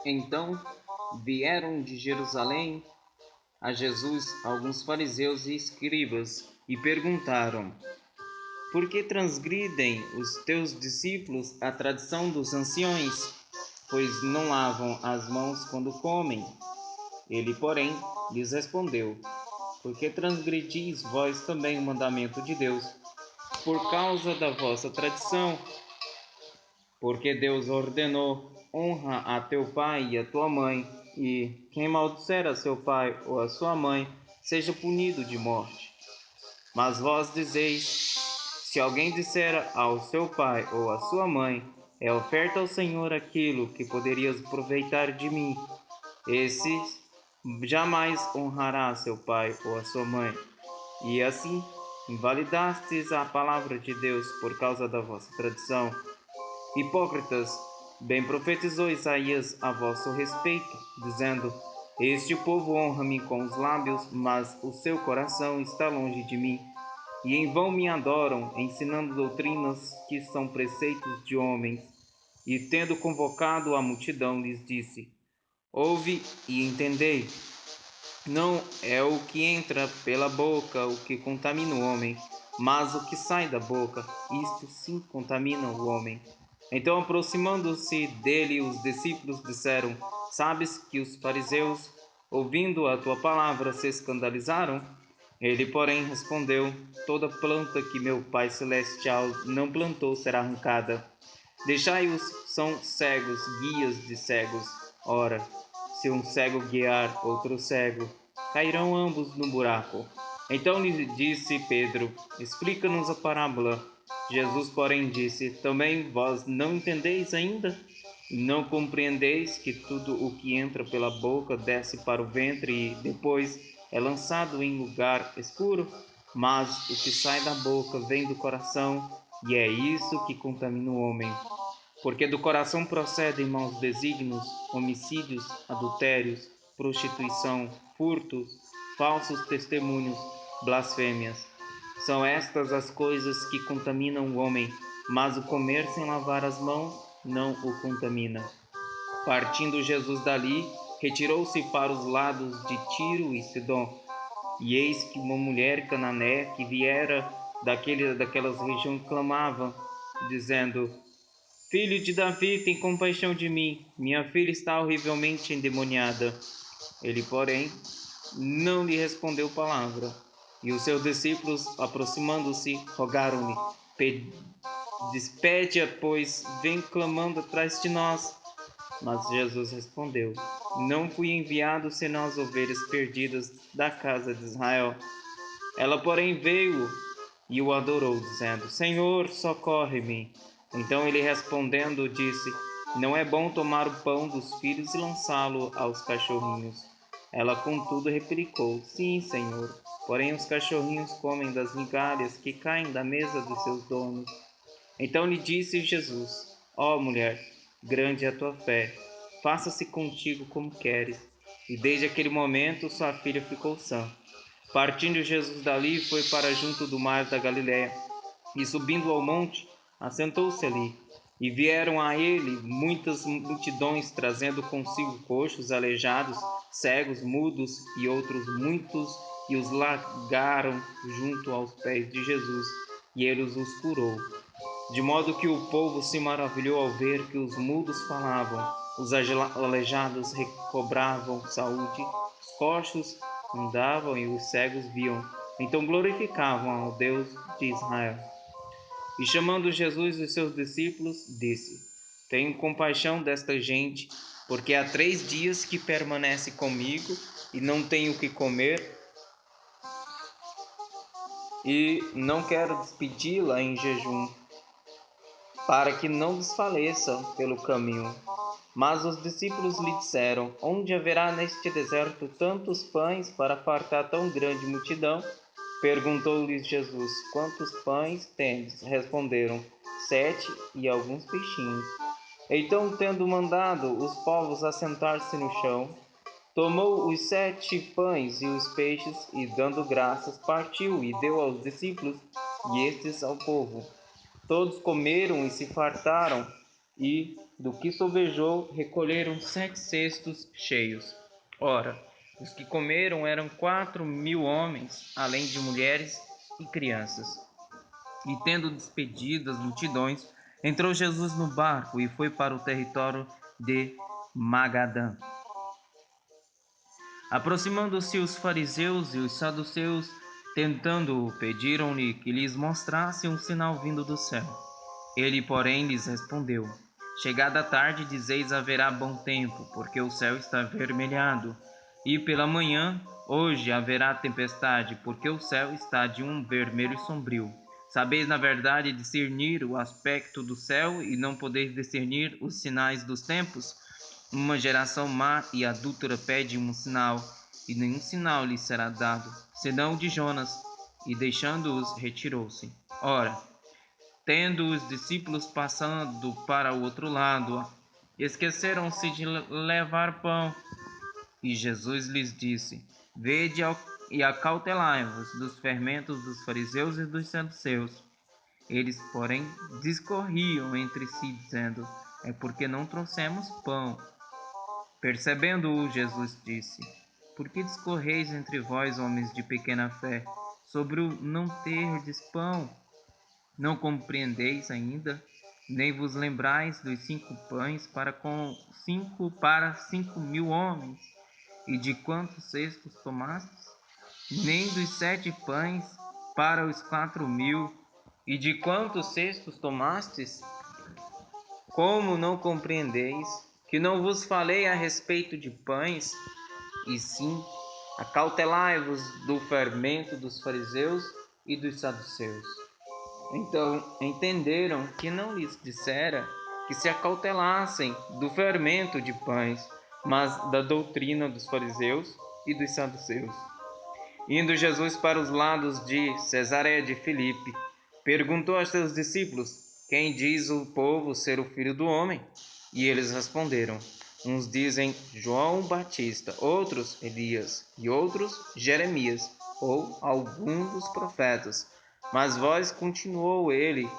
Então vieram de Jerusalém a Jesus alguns fariseus e escribas e perguntaram: Por que transgridem os teus discípulos a tradição dos anciões, pois não lavam as mãos quando comem? Ele, porém, lhes respondeu: Por que transgredis vós também o mandamento de Deus, por causa da vossa tradição? Porque Deus ordenou: honra a teu pai e a tua mãe, e quem maldisser a seu pai ou a sua mãe, seja punido de morte. Mas vós dizeis: se alguém disser ao seu pai ou à sua mãe, é oferta ao Senhor aquilo que poderias aproveitar de mim, esse jamais honrará seu pai ou a sua mãe. E assim invalidastes a palavra de Deus por causa da vossa tradição. Hipócritas, bem profetizou Isaías a vosso respeito, dizendo: Este povo honra-me com os lábios, mas o seu coração está longe de mim. E em vão me adoram, ensinando doutrinas que são preceitos de homens. E tendo convocado a multidão, lhes disse: Ouve e entendei. Não é o que entra pela boca o que contamina o homem, mas o que sai da boca, isto sim contamina o homem. Então, aproximando-se dele, os discípulos disseram: Sabes que os fariseus, ouvindo a tua palavra, se escandalizaram? Ele, porém, respondeu: Toda planta que meu Pai Celestial não plantou será arrancada. Deixai-os, são cegos, guias de cegos. Ora, se um cego guiar outro cego, cairão ambos no buraco. Então lhe disse Pedro: Explica-nos a parábola. Jesus, porém, disse: Também vós não entendeis ainda? Não compreendeis que tudo o que entra pela boca desce para o ventre e depois é lançado em lugar escuro? Mas o que sai da boca vem do coração, e é isso que contamina o homem. Porque do coração procedem maus desígnios, homicídios, adultérios, prostituição, furtos, falsos testemunhos, blasfêmias. São estas as coisas que contaminam o homem, mas o comer sem lavar as mãos não o contamina. Partindo Jesus dali, retirou-se para os lados de Tiro e Sidom. E eis que uma mulher cananeia que viera daquelas regiões clamava, dizendo: Filho de Davi, tem compaixão de mim, minha filha está horrivelmente endemoniada. Ele, porém, não lhe respondeu palavra. E os seus discípulos, aproximando-se, rogaram-lhe: Despede-a, pois vem clamando atrás de nós. Mas Jesus respondeu: Não fui enviado senão as ovelhas perdidas da casa de Israel. Ela, porém, veio e o adorou, dizendo: Senhor, socorre-me. Então ele respondendo disse: Não é bom tomar o pão dos filhos e lançá-lo aos cachorrinhos. Ela, contudo, replicou: Sim, Senhor. Porém, os cachorrinhos comem das migalhas que caem da mesa dos seus donos. Então lhe disse Jesus: Ó mulher, grande é a tua fé, faça-se contigo como queres. E desde aquele momento sua filha ficou sã. Partindo Jesus dali, foi para junto do mar da Galiléia, e subindo ao monte, assentou-se ali. E vieram a ele muitas multidões, trazendo consigo coxos, aleijados, cegos, mudos e outros muitos, e os largaram junto aos pés de Jesus, e ele os curou. De modo que o povo se maravilhou ao ver que os mudos falavam, os aleijados recobravam saúde, os coxos andavam e os cegos viam. Então glorificavam ao Deus de Israel. E chamando Jesus e os seus discípulos, disse: Tenho compaixão desta gente, porque há 3 dias que permanece comigo e não tenho o que comer, e não quero despedi-la em jejum, para que não desfaleça pelo caminho. Mas os discípulos lhe disseram: Onde haverá neste deserto tantos pães para fartar tão grande multidão? Perguntou-lhes Jesus: Quantos pães tendes? Responderam: 7 e alguns peixinhos. Então, tendo mandado os povos assentar-se no chão, tomou os 7 pães e os peixes, e dando graças, partiu e deu aos discípulos, e estes ao povo. Todos comeram e se fartaram, e do que sobejou recolheram 7 cestos cheios. Ora, os que comeram eram 4.000 homens, além de mulheres e crianças. E tendo despedido as multidões, entrou Jesus no barco e foi para o território de Magadã. Aproximando-se os fariseus e os saduceus, tentando-o, pediram-lhe que lhes mostrasse um sinal vindo do céu. Ele, porém, lhes respondeu: Chegada a tarde, dizeis haverá bom tempo, porque o céu está avermelhado. E pela manhã, hoje haverá tempestade, porque o céu está de um vermelho sombrio. Sabeis, na verdade, discernir o aspecto do céu e não podeis discernir os sinais dos tempos? Uma geração má e adúltera pede um sinal, e nenhum sinal lhe será dado, senão o de Jonas. E deixando-os, retirou-se. Ora, tendo os discípulos passando para o outro lado, esqueceram-se de levar pão. E Jesus lhes disse: Vede e acautelai-vos dos fermentos dos fariseus e dos saduceus. Eles, porém, discorriam entre si, dizendo: É porque não trouxemos pão. Percebendo-o, Jesus disse: Por que discorreis entre vós, homens de pequena fé, sobre o não terdes pão? Não compreendeis ainda, nem vos lembrais dos 5 pães para 5.000 homens, e de quantos cestos tomastes? Nem dos 7 pães para os 4.000, e de quantos cestos tomastes? Como não compreendeis que não vos falei a respeito de pães, e sim acautelai-vos do fermento dos fariseus e dos saduceus? Então entenderam que não lhes dissera que se acautelassem do fermento de pães, mas da doutrina dos fariseus e dos saduceus. Indo Jesus para os lados de Cesareia de Filipe, perguntou aos seus discípulos: Quem diz o povo ser o Filho do Homem? E eles responderam: Uns dizem João Batista, outros Elias, e outros Jeremias, ou algum dos profetas. Mas vós, continuou ele,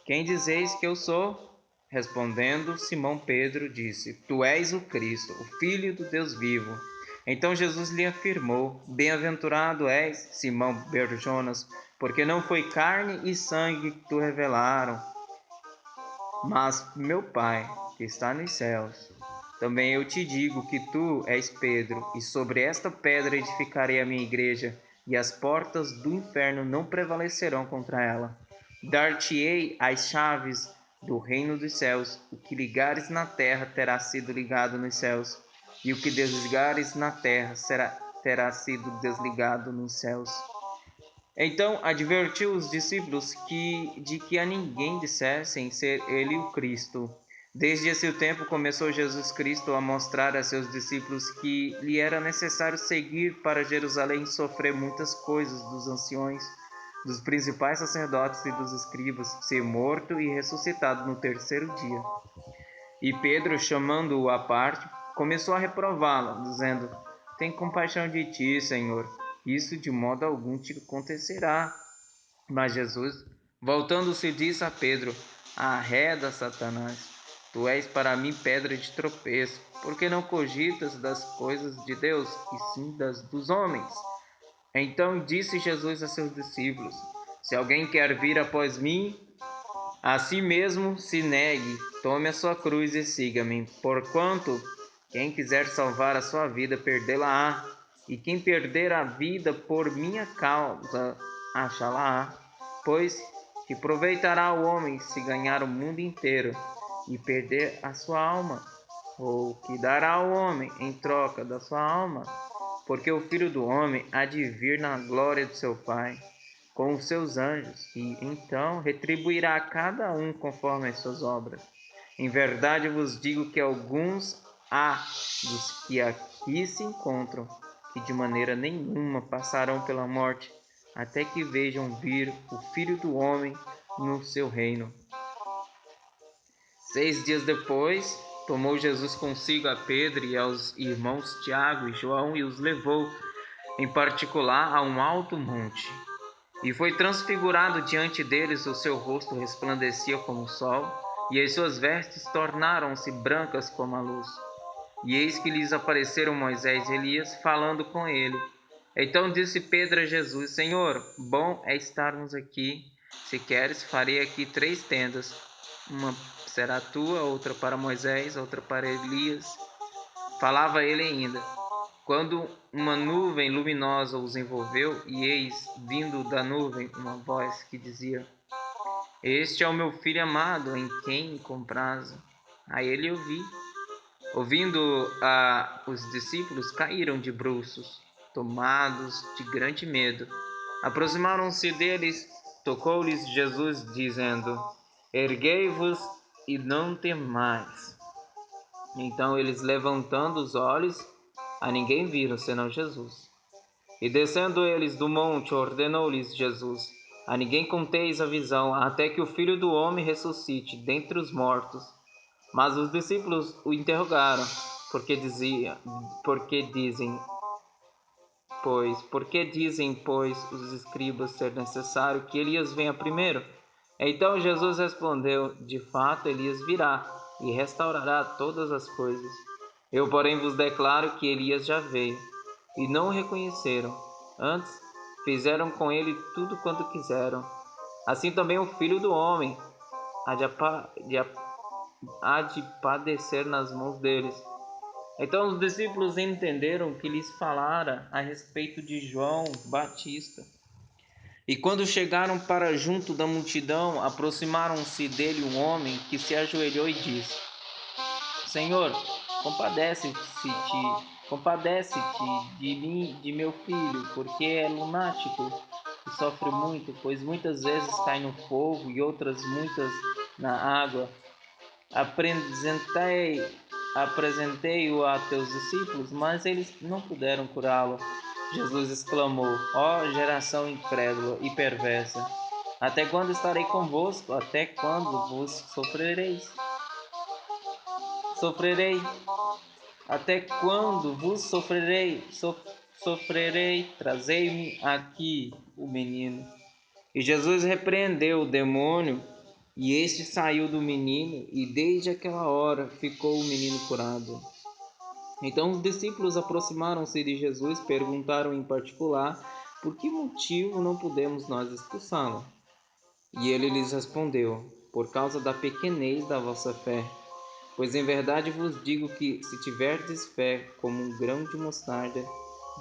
quem dizeis que eu sou? Respondendo, Simão Pedro disse: Tu és o Cristo, o Filho do Deus vivo. Então Jesus lhe afirmou: Bem-aventurado és, Simão Bar-Jonas, porque não foi carne e sangue que tu revelaram, mas meu Pai, que está nos céus. Também eu te digo que tu és Pedro, e sobre esta pedra edificarei a minha igreja, e as portas do inferno não prevalecerão contra ela. Dar-te-ei as chaves do reino dos céus. O que ligares na terra terá sido ligado nos céus, e o que desligares na terra terá sido desligado nos céus. Então advertiu os discípulos de que a ninguém dissessem ser ele o Cristo. Desde esse tempo começou Jesus Cristo a mostrar a seus discípulos que lhe era necessário seguir para Jerusalém e sofrer muitas coisas dos anciões, dos principais sacerdotes e dos escribas, ser morto e ressuscitado no terceiro dia. E Pedro, chamando-o à parte, começou a reprová-lo, dizendo: Tem compaixão de ti, Senhor, isso de modo algum te acontecerá. Mas Jesus, voltando-se, disse a Pedro: Arreda, Satanás, tu és para mim pedra de tropeço, porque não cogitas das coisas de Deus, e sim das dos homens. Então disse Jesus a seus discípulos: Se alguém quer vir após mim, a si mesmo se negue, tome a sua cruz e siga-me. Porquanto quem quiser salvar a sua vida, perdê-la-á, e quem perder a vida por minha causa, achá-la-á. Pois que aproveitará o homem se ganhar o mundo inteiro e perder a sua alma? Ou que dará o homem em troca da sua alma? Porque o Filho do Homem há de vir na glória de seu Pai com os seus anjos, e então retribuirá a cada um conforme as suas obras. Em verdade vos digo que alguns há dos que aqui se encontram, que de maneira nenhuma passarão pela morte, até que vejam vir o Filho do Homem no seu reino. 6 dias depois, tomou Jesus consigo a Pedro e aos irmãos Tiago e João e os levou, em particular, a um alto monte. E foi transfigurado diante deles, o seu rosto resplandecia como o sol, e as suas vestes tornaram-se brancas como a luz. E eis que lhes apareceram Moisés e Elias, falando com ele. Então disse Pedro a Jesus: Senhor, bom é estarmos aqui. Se queres, farei aqui 3 tendas. Uma será tua, outra para Moisés, outra para Elias. Falava ele ainda, quando uma nuvem luminosa os envolveu, e eis, vindo da nuvem, uma voz que dizia: Este é o meu filho amado, em quem me comprazo. A ele ouvi. Ouvindo os discípulos, caíram de bruços, tomados de grande medo. Aproximaram-se deles, tocou-lhes Jesus, dizendo: Erguei-vos e não temais. Então eles, levantando os olhos, a ninguém viram, senão Jesus. E descendo eles do monte, ordenou-lhes Jesus: A ninguém conteis a visão, até que o Filho do Homem ressuscite dentre os mortos. Mas os discípulos o interrogaram, porque dizem, pois, os escribas ser necessário que Elias venha primeiro? Então Jesus respondeu: De fato, Elias virá e restaurará todas as coisas. Eu, porém, vos declaro que Elias já veio, e não o reconheceram. Antes, fizeram com ele tudo quanto quiseram. Assim também o Filho do Homem há de padecer nas mãos deles. Então os discípulos entenderam que lhes falara a respeito de João Batista. E quando chegaram para junto da multidão, aproximaram-se dele um homem que se ajoelhou e disse: Senhor, compadece-te de mim, de meu filho, porque é lunático e sofre muito, pois muitas vezes cai no fogo e outras muitas na água. Apresentei-o a teus discípulos, mas eles não puderam curá-lo. Jesus exclamou: Ó geração incrédula e perversa, até quando estarei convosco? Até quando vos sofrerei? Até quando vos sofrerei? Trazei-me aqui o menino. E Jesus repreendeu o demônio, e este saiu do menino, e desde aquela hora ficou o menino curado. Então os discípulos aproximaram-se de Jesus, perguntaram em particular: Por que motivo não podemos nós expulsá-lo? E ele lhes respondeu: Por causa da pequenez da vossa fé. Pois em verdade vos digo que, se tiverdes fé como um grão de mostarda,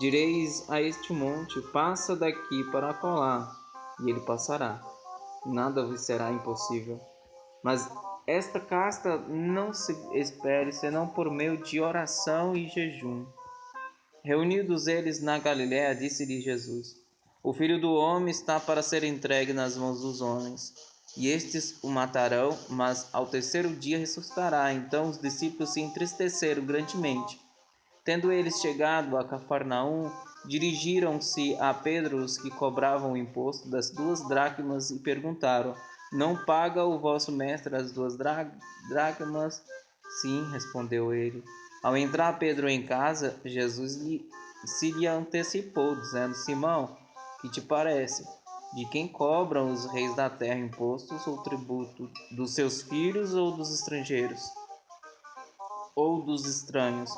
direis a este monte: Passa daqui para acolá, e ele passará. Nada vos será impossível. Mas esta casta não se espere, senão por meio de oração e jejum. Reunidos eles na Galiléia, disse-lhe Jesus: O Filho do Homem está para ser entregue nas mãos dos homens, e estes o matarão, mas ao terceiro dia ressuscitará. Então os discípulos se entristeceram grandemente. Tendo eles chegado a Cafarnaum, dirigiram-se a Pedro os que cobravam o imposto das 2 dracmas e perguntaram: Não paga o vosso mestre as 2 dracmas? Sim, respondeu ele. Ao entrar Pedro em casa, Jesus se lhe antecipou, dizendo: Simão, que te parece? De quem cobram os reis da terra impostos ou tributo? Dos seus filhos ou dos estrangeiros? Ou dos estranhos?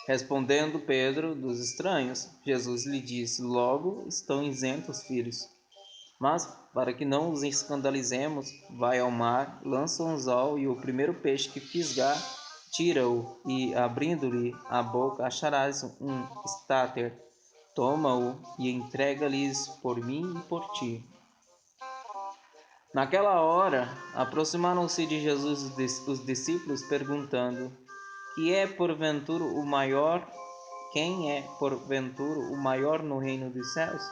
Respondendo Pedro: Dos estranhos. Jesus lhe disse: Logo estão isentos os filhos. Mas, para que não os escandalizemos, vai ao mar, lança um anzol, e o primeiro peixe que fisgar, tira-o, e, abrindo-lhe a boca, acharás um estáter. Toma-o e entrega-lhes por mim e por ti. Naquela hora, aproximaram-se de Jesus os discípulos, perguntando: Quem é porventura o maior no reino dos céus?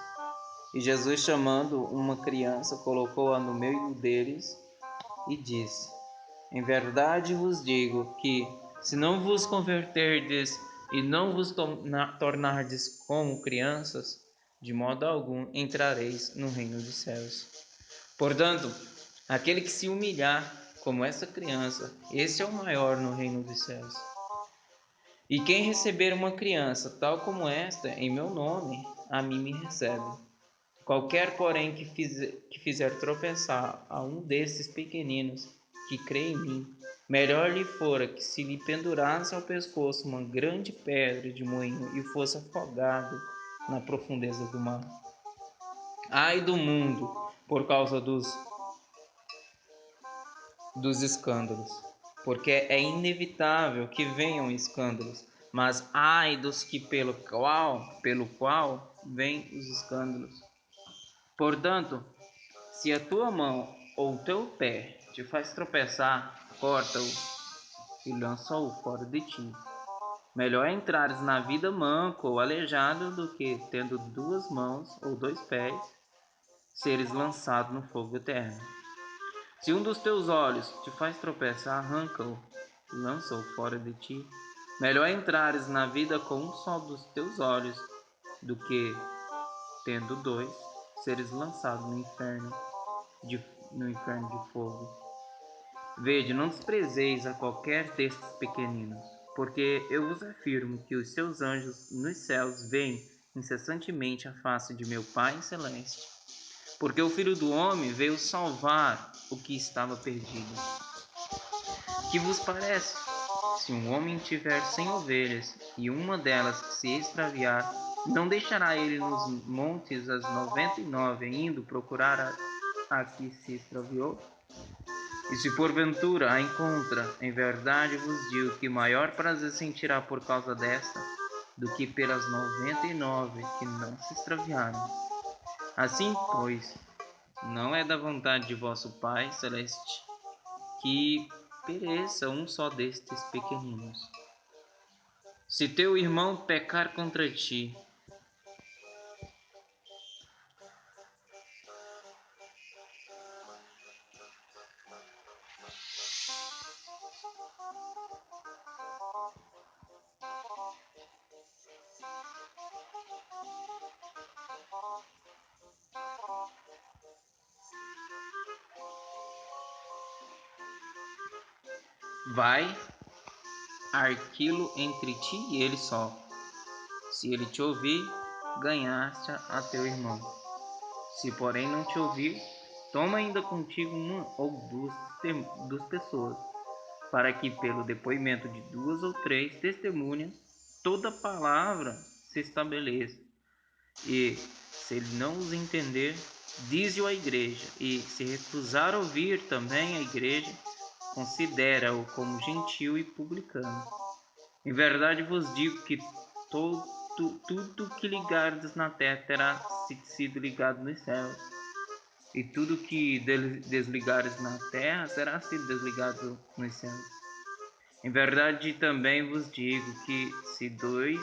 E Jesus, chamando uma criança, colocou-a no meio deles e disse: Em verdade vos digo que, se não vos converterdes e não vos tornardes como crianças, de modo algum entrareis no reino dos céus. Portanto, aquele que se humilhar como essa criança, esse é o maior no reino dos céus. E quem receber uma criança tal como esta em meu nome, a mim me recebe. Qualquer, porém, que fizer tropeçar a um desses pequeninos que crê em mim, melhor lhe fora que se lhe pendurasse ao pescoço uma grande pedra de moinho e fosse afogado na profundeza do mar. Ai do mundo, por causa dos escândalos, porque é inevitável que venham escândalos, mas ai dos que pelo qual vêm os escândalos. Portanto, se a tua mão ou o teu pé te faz tropeçar, corta-o e lança-o fora de ti. Melhor é entrares na vida manco ou aleijado do que, tendo 2 mãos ou 2 pés, seres lançado no fogo eterno. Se um dos teus olhos te faz tropeçar, arranca-o e lança-o fora de ti. Melhor é entrares na vida com um só dos teus olhos do que, tendo 2, seres lançado no inferno de fogo. Vede, não desprezeis a qualquer destes pequeninos, porque eu vos afirmo que os seus anjos nos céus veem incessantemente a face de meu Pai celeste. Porque o Filho do Homem veio salvar o que estava perdido. Que vos parece? Se um homem tiver 100 ovelhas e uma delas se extraviar, não deixará ele nos montes as 99 indo procurar a que se extraviou? E se porventura a encontra, em verdade vos digo que maior prazer sentirá por causa desta do que pelas 99 que não se extraviaram. Assim, pois, não é da vontade de vosso Pai celeste que pereça um só destes pequeninos. Se teu irmão pecar contra ti, vai arquilo entre ti e ele só. Se ele te ouvir, ganhaste a teu irmão. Se porém não te ouvir, toma ainda contigo uma ou duas pessoas, para que pelo depoimento de 2 ou 3 testemunhas, toda palavra se estabeleça. E, se ele não os entender, dize-o à igreja, e se recusar a ouvir também a igreja, considera-o como gentil e publicano. Em verdade vos digo que tudo que ligardes na terra terá sido ligado nos céus, e tudo que desligares na terra será sido desligado nos céus. Em verdade também vos digo que se 2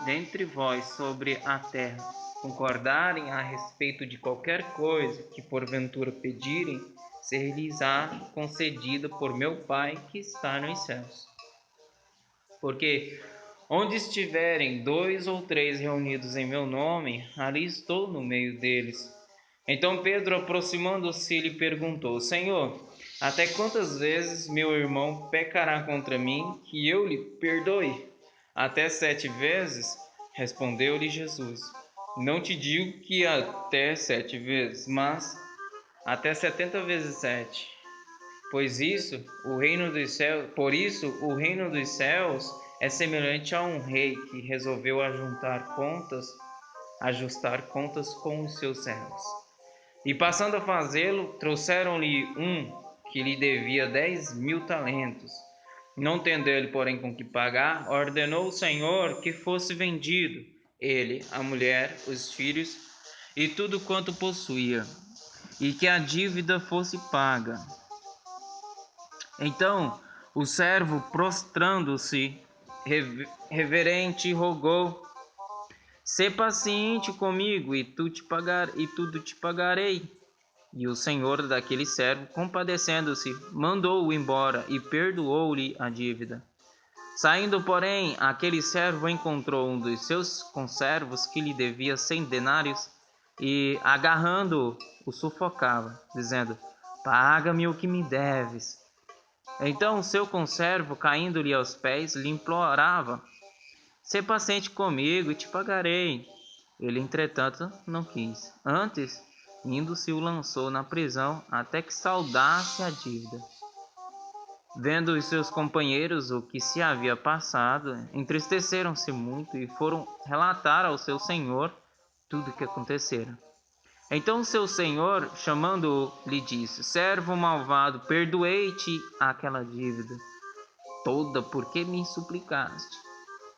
dentre vós sobre a terra concordarem a respeito de qualquer coisa que porventura pedirem, ser-lhes-á concedida por meu Pai que está nos céus. Porque onde estiverem 2 ou 3 reunidos em meu nome, ali estou no meio deles. Então Pedro, aproximando-se, lhe perguntou: Senhor, até quantas vezes meu irmão pecará contra mim, que eu lhe perdoe? Até 7 vezes? Respondeu-lhe Jesus: Não te digo que até 7 vezes, mas até 70 vezes 7. Por isso, o reino dos céus é semelhante a um rei que resolveu ajustar contas com os seus servos. E passando a fazê-lo, trouxeram-lhe um que lhe devia 10.000 talentos. Não tendo ele, porém, com que pagar, ordenou o Senhor que fosse vendido, ele, a mulher, os filhos e tudo quanto possuía, e que a dívida fosse paga. Então o servo, prostrando-se reverente, rogou: Sê paciente comigo, e tudo te pagarei. E o senhor daquele servo, compadecendo-se, mandou-o embora e perdoou-lhe a dívida. Saindo, porém, aquele servo encontrou um dos seus conservos que lhe devia 100 denários e, agarrando-o, o sufocava, dizendo: Paga-me o que me deves. Então o seu conservo, caindo-lhe aos pés, lhe implorava: Sê paciente comigo e te pagarei. Ele, entretanto, não quis. Antes, indo-se, o lançou na prisão até que saldasse a dívida. Vendo os seus companheiros o que se havia passado, entristeceram-se muito e foram relatar ao seu senhor tudo o que acontecera. Então seu senhor, chamando-o, lhe disse: Servo malvado, perdoei-te aquela dívida toda porque me suplicaste.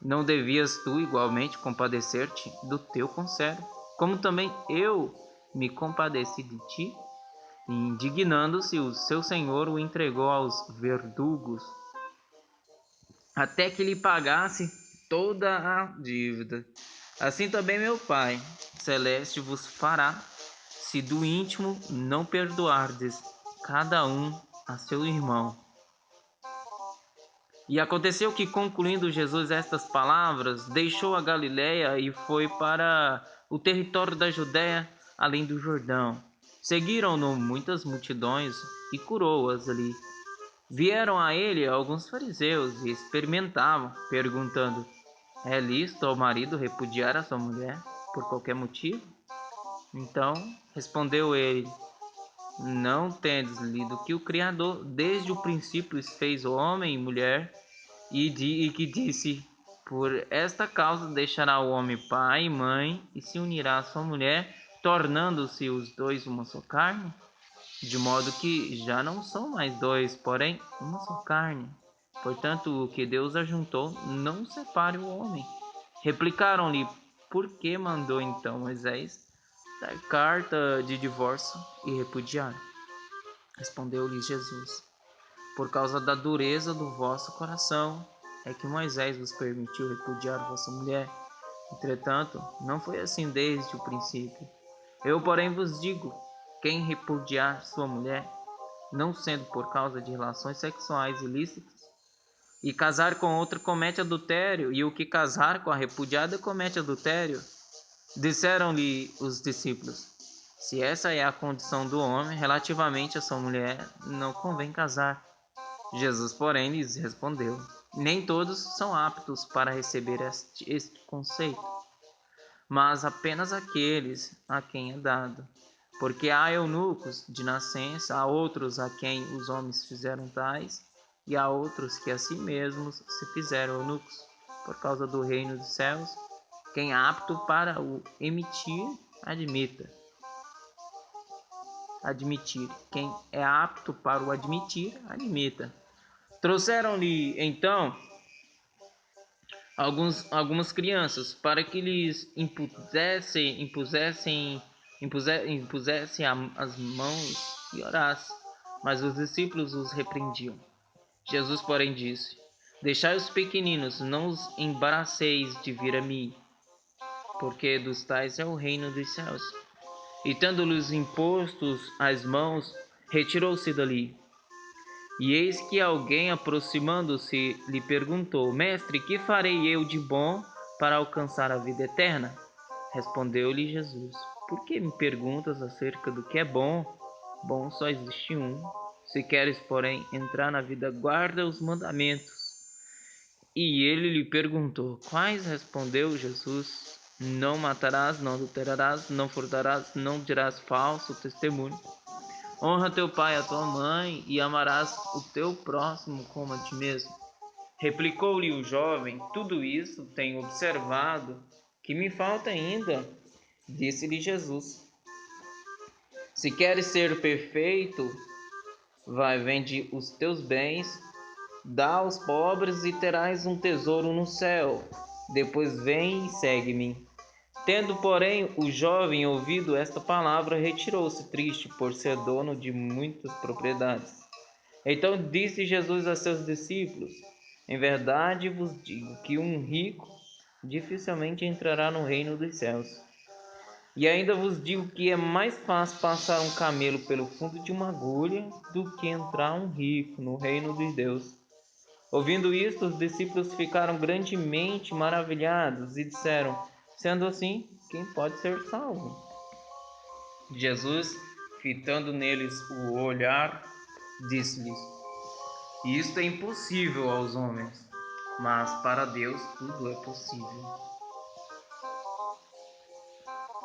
Não devias tu igualmente compadecer-te do teu conservo, como também eu me compadeci de ti? E indignando-se, o seu senhor o entregou aos verdugos, até que lhe pagasse toda a dívida. Assim também meu Pai celeste vos fará, se do íntimo não perdoardes cada um a seu irmão. E aconteceu que, concluindo Jesus estas palavras, deixou a Galiléia e foi para o território da Judéia, além do Jordão. Seguiram-no muitas multidões e curou-as ali. Vieram a ele alguns fariseus e experimentavam, perguntando: É lícito ao marido repudiar a sua mulher por qualquer motivo? Então respondeu ele: Não tendes lido que o Criador desde o princípio fez o homem e mulher, e que disse: Por esta causa deixará o homem pai e mãe e se unirá à sua mulher, tornando-se os dois uma só carne? De modo que já não são mais dois, porém uma só carne. Portanto, o que Deus ajuntou, não separe o homem. Replicaram-lhe: Por que mandou então Moisés dar carta de divórcio e repudiar? Respondeu-lhe Jesus: Por causa da dureza do vosso coração é que Moisés vos permitiu repudiar vossa mulher. Entretanto, não foi assim desde o princípio. Eu, porém, vos digo: quem repudiar sua mulher, não sendo por causa de relações sexuais ilícitas, e casar com outra comete adultério, e o que casar com a repudiada comete adultério. Disseram-lhe os discípulos: Se essa é a condição do homem relativamente a sua mulher, não convém casar. Jesus, porém, lhes respondeu: Nem todos são aptos para receber este conceito, mas apenas aqueles a quem é dado. Porque há eunucos de nascença, há outros a quem os homens fizeram tais, e há outros que a si mesmos se fizeram eunucos. Por causa do reino dos céus, quem é apto para o emitir, admita. Admitir. Quem é apto para o admitir, admita. Trouxeram-lhe, então, algumas crianças, para que lhes impusessem as mãos e orassem. Mas os discípulos os repreendiam. Jesus, porém, disse: Deixai os pequeninos, não os embaraceis de vir a mim, porque dos tais é o reino dos céus. E tendo-lhes impostos as mãos, retirou-se dali. E eis que alguém, aproximando-se, lhe perguntou: Mestre, que farei eu de bom para alcançar a vida eterna? Respondeu-lhe Jesus: Por que me perguntas acerca do que é bom? Bom só existe um. Se queres, porém, entrar na vida, guarda os mandamentos. E ele lhe perguntou: Quais? Respondeu Jesus: Não matarás, não adulterarás, não furtarás, não dirás falso testemunho. Honra teu pai e a tua mãe, e amarás o teu próximo como a ti mesmo. Replicou-lhe o jovem: Tudo isso tenho observado. Que me falta ainda? Disse-lhe Jesus: Se queres ser perfeito, vai, vende os teus bens, dá aos pobres e terás um tesouro no céu. Depois vem e segue-me. Tendo, porém, o jovem ouvido esta palavra, retirou-se triste por ser dono de muitas propriedades. Então disse Jesus a seus discípulos: Em verdade vos digo que um rico dificilmente entrará no reino dos céus. E ainda vos digo que é mais fácil passar um camelo pelo fundo de uma agulha do que entrar um rico no reino de Deus. Ouvindo isto, os discípulos ficaram grandemente maravilhados e disseram: Sendo assim, quem pode ser salvo? Jesus, fitando neles o olhar, disse-lhes: Isto é impossível aos homens, mas para Deus tudo é possível.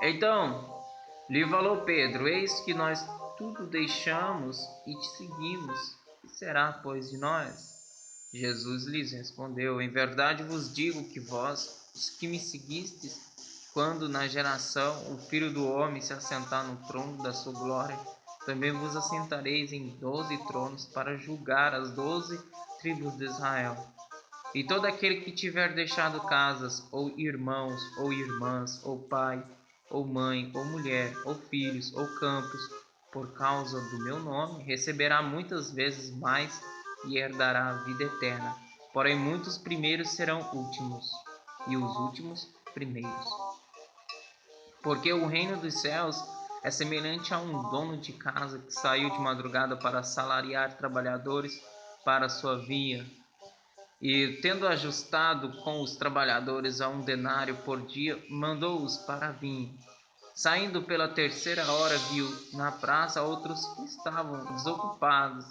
Então lhe falou Pedro: Eis que nós tudo deixamos e te seguimos. Que será, pois, de nós? Jesus lhes respondeu: Em verdade vos digo que vós, os que me seguistes, quando na geração o Filho do Homem se assentar no trono da sua glória, também vos assentareis em 12 tronos para julgar as 12 tribos de Israel. E todo aquele que tiver deixado casas, ou irmãos, ou irmãs, ou pai, ou mãe, ou mulher, ou filhos, ou campos, por causa do meu nome, receberá muitas vezes mais e herdará a vida eterna. Porém, muitos primeiros serão últimos, e os últimos primeiros. Porque o reino dos céus é semelhante a um dono de casa que saiu de madrugada para assalariar trabalhadores para a sua vinha. E, tendo ajustado com os trabalhadores a 1 denário por dia, mandou-os para a vinha. Saindo pela 3ª hora, viu na praça outros que estavam desocupados,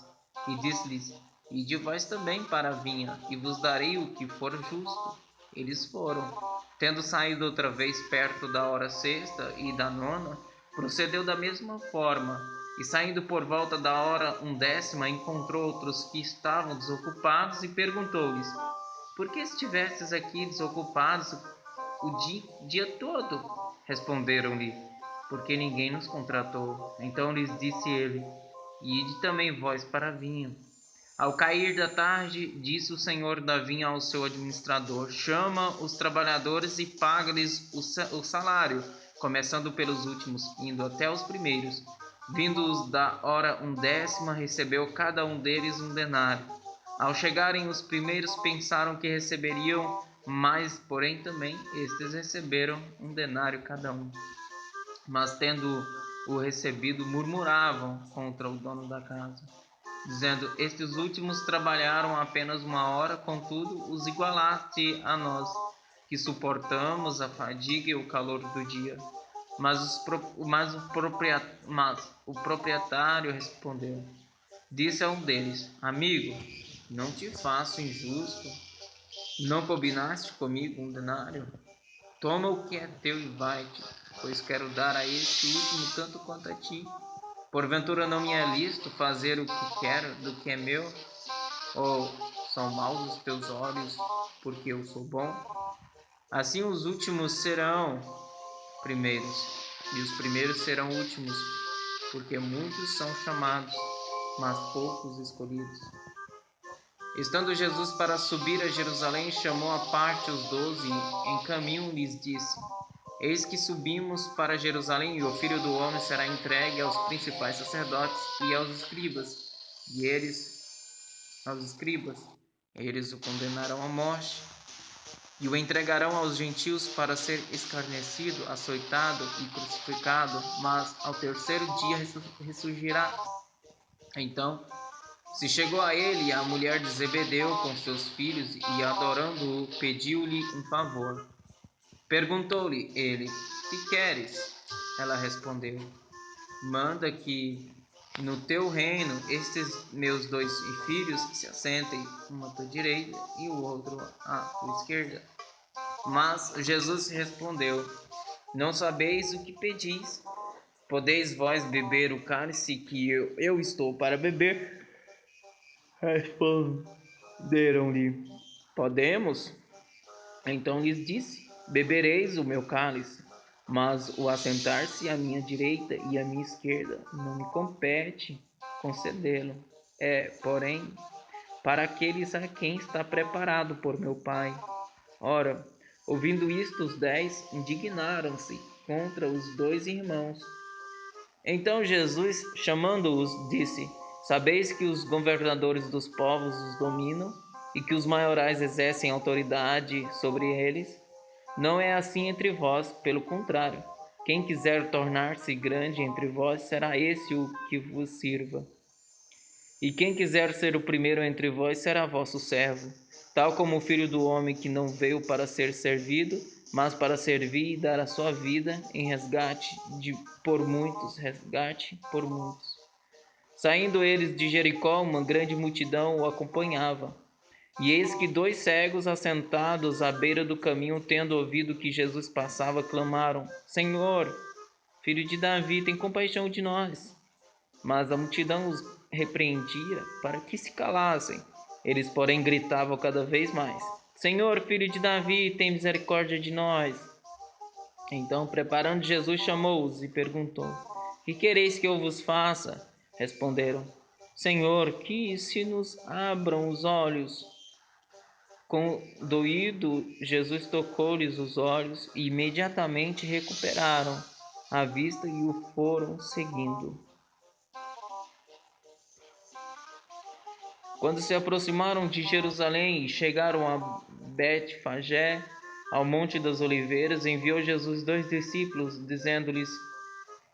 e disse-lhes: Ide vós também para a vinha, e vos darei o que for justo. Eles foram. Tendo saído outra vez perto da hora sexta e da 9ª, procedeu da mesma forma. E saindo por volta da hora 10ª, encontrou outros que estavam desocupados e perguntou-lhes: Por que estivestes aqui desocupados o dia todo? Responderam-lhe: Porque ninguém nos contratou. Então lhes disse ele: Ide também vós para a vinha. Ao cair da tarde, disse o senhor da vinha ao seu administrador: Chama os trabalhadores e paga-lhes o salário, começando pelos últimos, indo até os primeiros. Vindos da hora 10ª, recebeu cada um deles 1 denário. Ao chegarem os primeiros, pensaram que receberiam mais, porém também estes receberam 1 denário cada um. Mas tendo-o recebido, murmuravam contra o dono da casa, dizendo: Estes últimos trabalharam apenas 1 hora, contudo os igualaste a nós, que suportamos a fadiga e o calor do dia. Mas o proprietário respondeu, disse a um deles: Amigo, não te faço injusto. Não combinaste comigo 1 denário? Toma o que é teu e vai-te, pois quero dar a este último tanto quanto a ti. Porventura não me é lícito fazer o que quero do que é meu? Ou são maus os teus olhos, porque eu sou bom? Assim os últimos serão primeiros, e os primeiros serão últimos, porque muitos são chamados, mas poucos escolhidos. Estando Jesus para subir a Jerusalém, chamou à parte os 12 e em caminho lhes disse: Eis que subimos para Jerusalém, e o Filho do Homem será entregue aos principais sacerdotes e aos escribas, e eles o condenarão à morte, e o entregarão aos gentios para ser escarnecido, açoitado e crucificado, mas ao 3º dia ressurgirá. Então se chegou a ele a mulher de Zebedeu com seus filhos, e adorando-o, pediu-lhe um favor. Perguntou-lhe ele: Que queres? Ela respondeu: Manda que no teu reino estes meus 2 filhos se assentem, um à tua direita e o outro à tua esquerda. Mas Jesus respondeu: Não sabeis o que pedis. Podeis vós beber o cálice que eu estou para beber? Responderam-lhe: Podemos. Então lhes disse: Bebereis o meu cálice, mas o assentar-se à minha direita e à minha esquerda não me compete concedê-lo. Porém, para aqueles a quem está preparado por meu Pai. Ora, ouvindo isto, os 10 indignaram-se contra os 2 irmãos. Então Jesus, chamando-os, disse: Sabeis que os governadores dos povos os dominam e que os maiorais exercem autoridade sobre eles? Não é assim entre vós, pelo contrário. Quem quiser tornar-se grande entre vós, será esse o que vos sirva. E quem quiser ser o primeiro entre vós, será vosso servo, tal como o Filho do Homem, que não veio para ser servido, mas para servir e dar a sua vida em resgate por muitos. Saindo eles de Jericó, uma grande multidão o acompanhava. E eis que 2 cegos assentados à beira do caminho, tendo ouvido que Jesus passava, clamaram: Senhor, filho de Davi, tem compaixão de nós. Mas a multidão os repreendia para que se calassem. Eles, porém, gritavam cada vez mais: Senhor, filho de Davi, tem misericórdia de nós. Então, preparando Jesus, chamou-os e perguntou: Que quereis que eu vos faça? Responderam: Senhor, que se nos abram os olhos. Condoído, Jesus tocou-lhes os olhos e imediatamente recuperaram a vista e o foram seguindo. Quando se aproximaram de Jerusalém e chegaram a Betfagé, ao Monte das Oliveiras, enviou Jesus 2 discípulos, dizendo-lhes: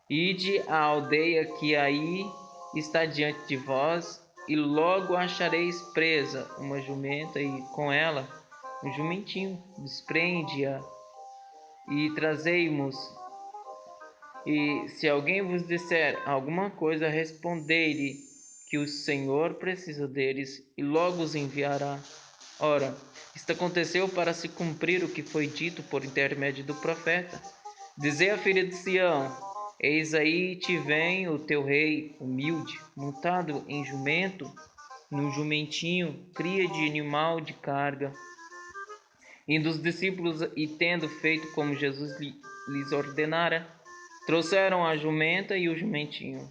Ide à aldeia que aí está diante de vós, e logo achareis presa uma jumenta, e com ela um jumentinho. Desprende-a e trazei-mos. E se alguém vos disser alguma coisa, respondei-lhe que o Senhor precisa deles e logo os enviará. Ora, isto aconteceu para se cumprir o que foi dito por intermédio do profeta. Dizei à filha de Sião: Eis aí te vem o teu rei humilde, montado em jumento, num jumentinho, cria de animal de carga. Indo os discípulos e tendo feito como Jesus lhes ordenara, trouxeram a jumenta e o jumentinho.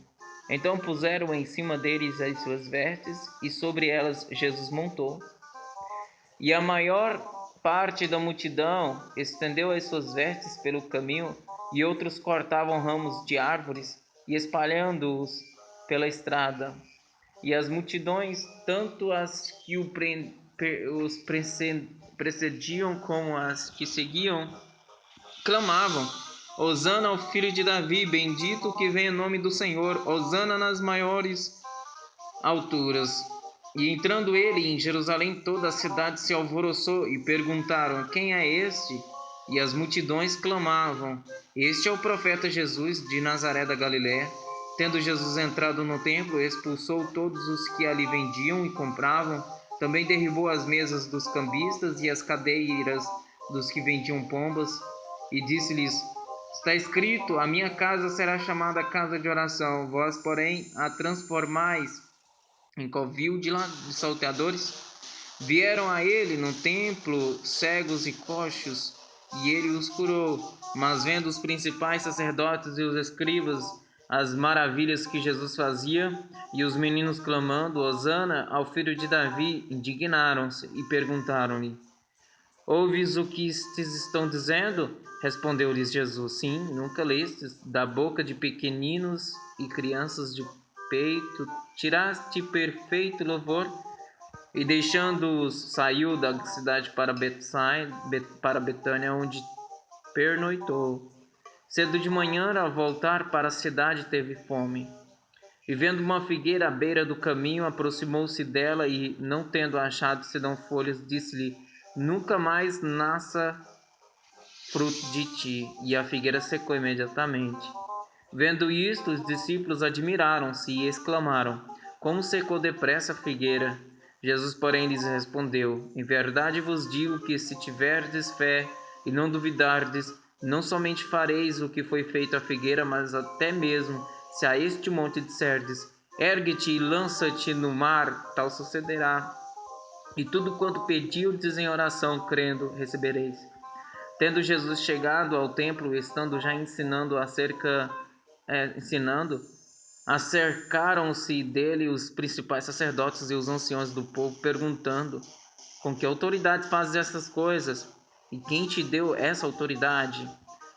Então puseram em cima deles as suas vestes, e sobre elas Jesus montou. E a maior parte da multidão estendeu as suas vestes pelo caminho, e outros cortavam ramos de árvores e espalhando-os pela estrada. E as multidões, tanto as que os precediam como as que seguiam, clamavam: Hosana ao filho de Davi, bendito o que vem em nome do Senhor, Hosana nas maiores alturas. E entrando ele em Jerusalém, toda a cidade se alvoroçou e perguntaram: Quem é este? E as multidões clamavam: Este é o profeta Jesus de Nazaré da Galiléia. Tendo Jesus entrado no templo, expulsou todos os que ali vendiam e compravam. Também derribou as mesas dos cambistas e as cadeiras dos que vendiam pombas. E disse-lhes: Está escrito: A minha casa será chamada casa de oração. Vós, porém, a transformais em covil de salteadores. Vieram a ele no templo cegos e coxos, e ele os curou. Mas vendo os principais sacerdotes e os escribas as maravilhas que Jesus fazia, e os meninos clamando: Hosana ao filho de Davi, indignaram-se e perguntaram-lhe: Ouves o que estes estão dizendo? Respondeu-lhes Jesus: Sim, nunca lestes da boca de pequeninos e crianças de peito tiraste perfeito louvor? E deixando-os, saiu da cidade para Betânia, onde pernoitou. Cedo de manhã, ao voltar para a cidade, teve fome. E vendo uma figueira à beira do caminho, aproximou-se dela e, não tendo achado senão folhas, disse-lhe: Nunca mais nasça fruto de ti. E a figueira secou imediatamente. Vendo isto, os discípulos admiraram-se e exclamaram: Como secou depressa a figueira! Jesus, porém, lhes respondeu: Em verdade vos digo que, se tiverdes fé e não duvidardes, não somente fareis o que foi feito à figueira, mas até mesmo, se a este monte disserdes: Ergue-te e lança-te no mar, tal sucederá. E tudo quanto pedirdes em oração, crendo, recebereis. Tendo Jesus chegado ao templo, estando já ensinando, acercaram-se dele os principais sacerdotes e os anciãos do povo, perguntando: Com que autoridade fazes essas coisas? E quem te deu essa autoridade?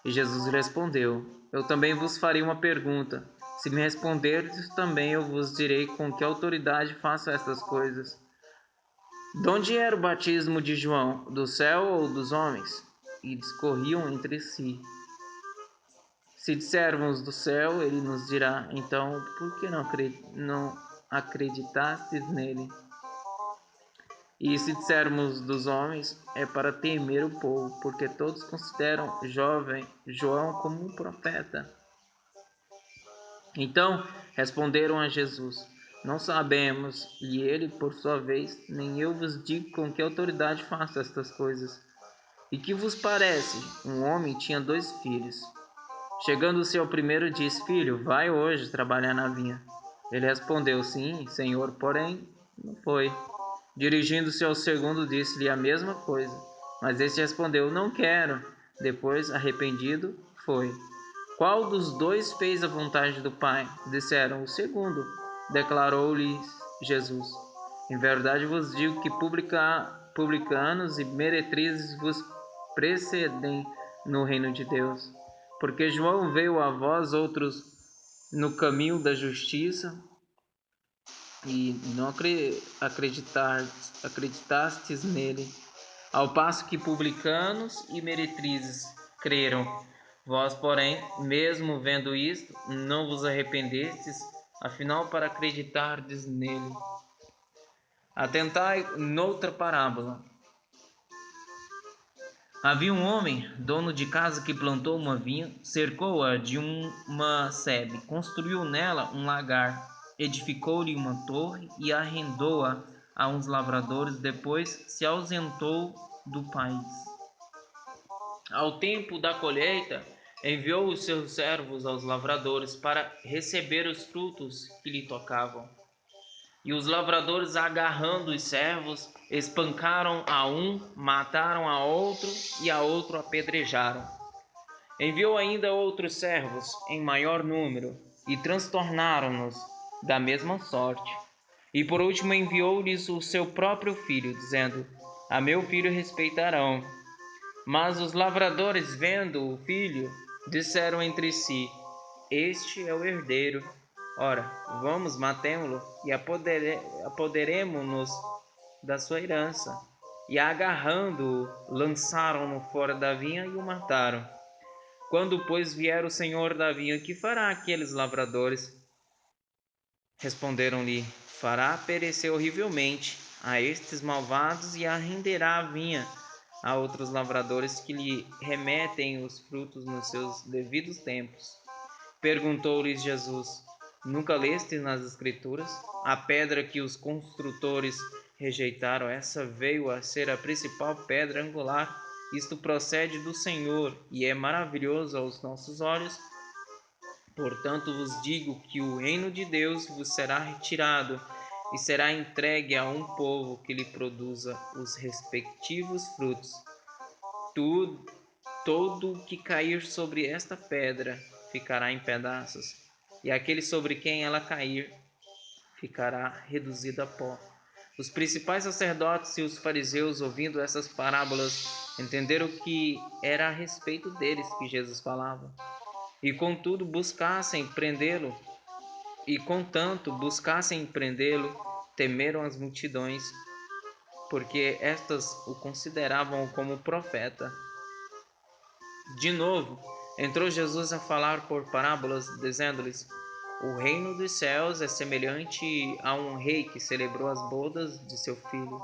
E Jesus respondeu: Eu também vos farei uma pergunta. Se me responderdes, também eu vos direi com que autoridade faço estas coisas. De onde era o batismo de João? Do céu ou dos homens? E discorriam entre si. Se dissermos do céu, ele nos dirá: Então, por que não acreditastes nele? E se dissermos dos homens, é para temer o povo, porque todos consideram João como um profeta. Então responderam a Jesus: Não sabemos. E ele, por sua vez, nem eu vos digo com que autoridade faço estas coisas. E que vos parece? Um homem tinha 2 filhos. Chegando-se ao primeiro, disse: Filho, vai hoje trabalhar na vinha. Ele respondeu: Sim, senhor, porém não foi. Dirigindo-se ao segundo, disse-lhe a mesma coisa. Mas este respondeu: Não quero. Depois, arrependido, foi. Qual dos 2 fez a vontade do Pai? Disseram: O segundo. Declarou-lhes Jesus: Em verdade vos digo que publicanos e meretrizes vos precedem no reino de Deus. Porque João veio a vós outros no caminho da justiça e não acreditastes nele, ao passo que publicanos e meretrizes creram. Vós, porém, mesmo vendo isto, não vos arrependestes, afinal para acreditardes nele. Atentai noutra parábola. Havia um homem, dono de casa, que plantou uma vinha, cercou-a de uma sebe, construiu nela um lagar, edificou-lhe uma torre e arrendou-a a uns lavradores, depois se ausentou do país. Ao tempo da colheita, enviou os seus servos aos lavradores para receber os frutos que lhe tocavam. E os lavradores, agarrando os servos, espancaram a um, mataram a outro e a outro apedrejaram. Enviou ainda outros servos em maior número e transtornaram-nos da mesma sorte. E por último enviou-lhes o seu próprio filho, dizendo: A meu filho respeitarão. Mas os lavradores, vendo o filho, disseram entre si: Este é o herdeiro. Ora, vamos, matemo-lo e apoderemo-nos da sua herança. E agarrando-o, lançaram-no fora da vinha e o mataram. Quando, pois, vier o senhor da vinha, que fará aqueles lavradores? Responderam-lhe: Fará perecer horrivelmente a estes malvados e arrenderá a vinha a outros lavradores que lhe remetem os frutos nos seus devidos tempos. Perguntou-lhes Jesus: Nunca lestes nas Escrituras? A pedra que os construtores rejeitaram, essa veio a ser a principal pedra angular. Isto procede do Senhor e é maravilhoso aos nossos olhos. Portanto vos digo que o reino de Deus vos será retirado e será entregue a um povo que lhe produza os respectivos frutos. Todo o que cair sobre esta pedra ficará em pedaços, e aquele sobre quem ela cair ficará reduzido a pó. Os principais sacerdotes e os fariseus, ouvindo essas parábolas, entenderam que era a respeito deles que Jesus falava. E contanto buscassem prendê-lo, temeram as multidões, porque estas o consideravam como profeta. De novo, entrou Jesus a falar por parábolas, dizendo-lhes: O reino dos céus é semelhante a um rei que celebrou as bodas de seu filho.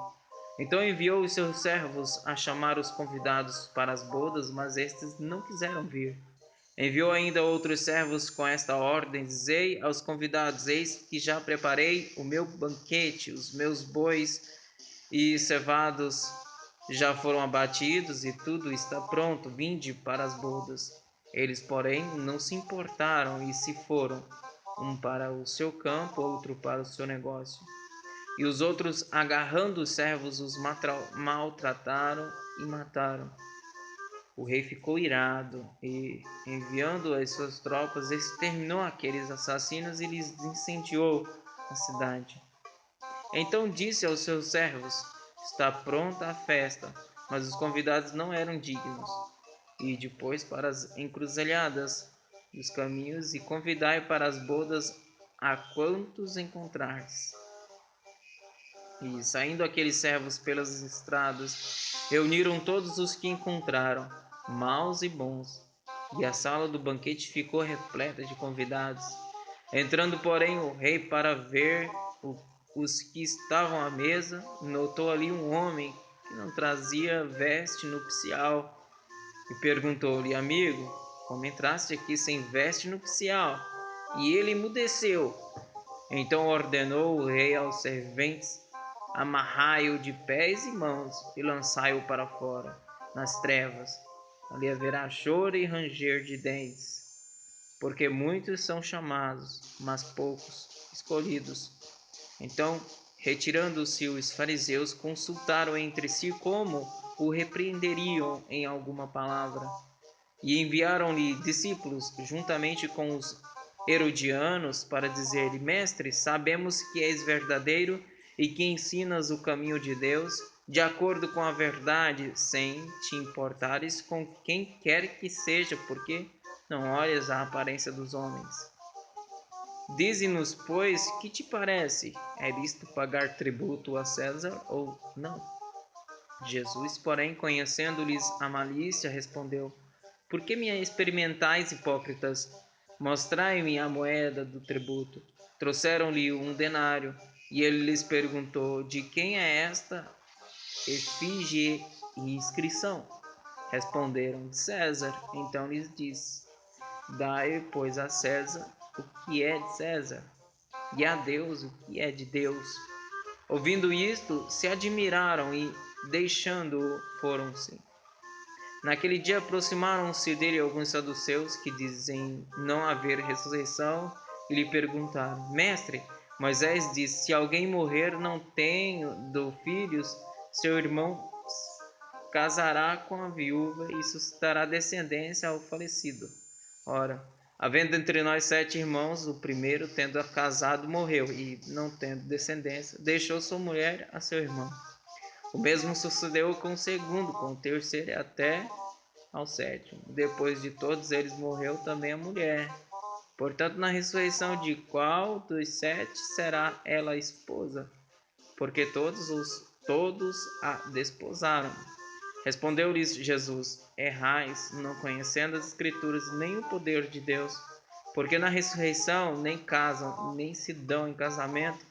Então enviou os seus servos a chamar os convidados para as bodas, mas estes não quiseram vir. Enviou ainda outros servos com esta ordem: Dizei aos convidados: Eis que já preparei o meu banquete, os meus bois e cevados já foram abatidos e tudo está pronto, vinde para as bodas. Eles, porém, não se importaram e se foram, um para o seu campo, outro para o seu negócio. E os outros, agarrando os servos, os maltrataram e mataram. O rei ficou irado e, enviando as suas tropas, exterminou aqueles assassinos e lhes incendiou a cidade. Então disse aos seus servos: Está pronta a festa, mas os convidados não eram dignos. E depois para as encruzilhadas dos caminhos e convidai para as bodas a quantos encontrardes. E saindo aqueles servos pelas estradas, reuniram todos os que encontraram, maus e bons, e a sala do banquete ficou repleta de convidados. Entrando, porém, o rei para ver os que estavam à mesa, notou ali um homem que não trazia veste nupcial e perguntou-lhe: Amigo, como entraste aqui sem veste nupcial? E ele emudeceu. Então ordenou o rei aos serventes: amarrai-o de pés e mãos e lançai-o para fora, nas trevas. Ali haverá choro e ranger de dentes, porque muitos são chamados, mas poucos escolhidos. Então, retirando-se os fariseus, consultaram entre si como o repreenderiam em alguma palavra. E enviaram-lhe discípulos, juntamente com os herodianos, para dizer-lhe: Mestre, sabemos que és verdadeiro e que ensinas o caminho de Deus, de acordo com a verdade, sem te importares com quem quer que seja, porque não olhas a aparência dos homens. Dize-nos, pois, que te parece? É lícito pagar tributo a César ou não? Jesus, porém, conhecendo-lhes a malícia, respondeu: Por que me experimentais, hipócritas? Mostrai-me a moeda do tributo. Trouxeram-lhe um denário, e ele lhes perguntou: De quem é esta efígie e inscrição? Responderam: De César. Então lhes disse: Dai, pois, a César o que é de César, e a Deus o que é de Deus. Ouvindo isto, se admiraram e, deixando-o, foram-se. Naquele dia aproximaram-se dele alguns saduceus que dizem não haver ressurreição e lhe perguntaram: Mestre, Moisés disse: se alguém morrer não tendo filhos, seu irmão casará com a viúva e suscitará descendência ao falecido. Ora, havendo entre nós 7 irmãos, o primeiro, tendo casado, morreu, e, não tendo descendência, deixou sua mulher a seu irmão. O mesmo sucedeu com o segundo, com o terceiro e até ao 7º. Depois de todos eles morreu também a mulher. Portanto, na ressurreição, de qual dos 7 será ela esposa? Porque todos a desposaram. Respondeu-lhes Jesus: Errais, não conhecendo as Escrituras nem o poder de Deus, porque na ressurreição nem casam, nem se dão em casamento,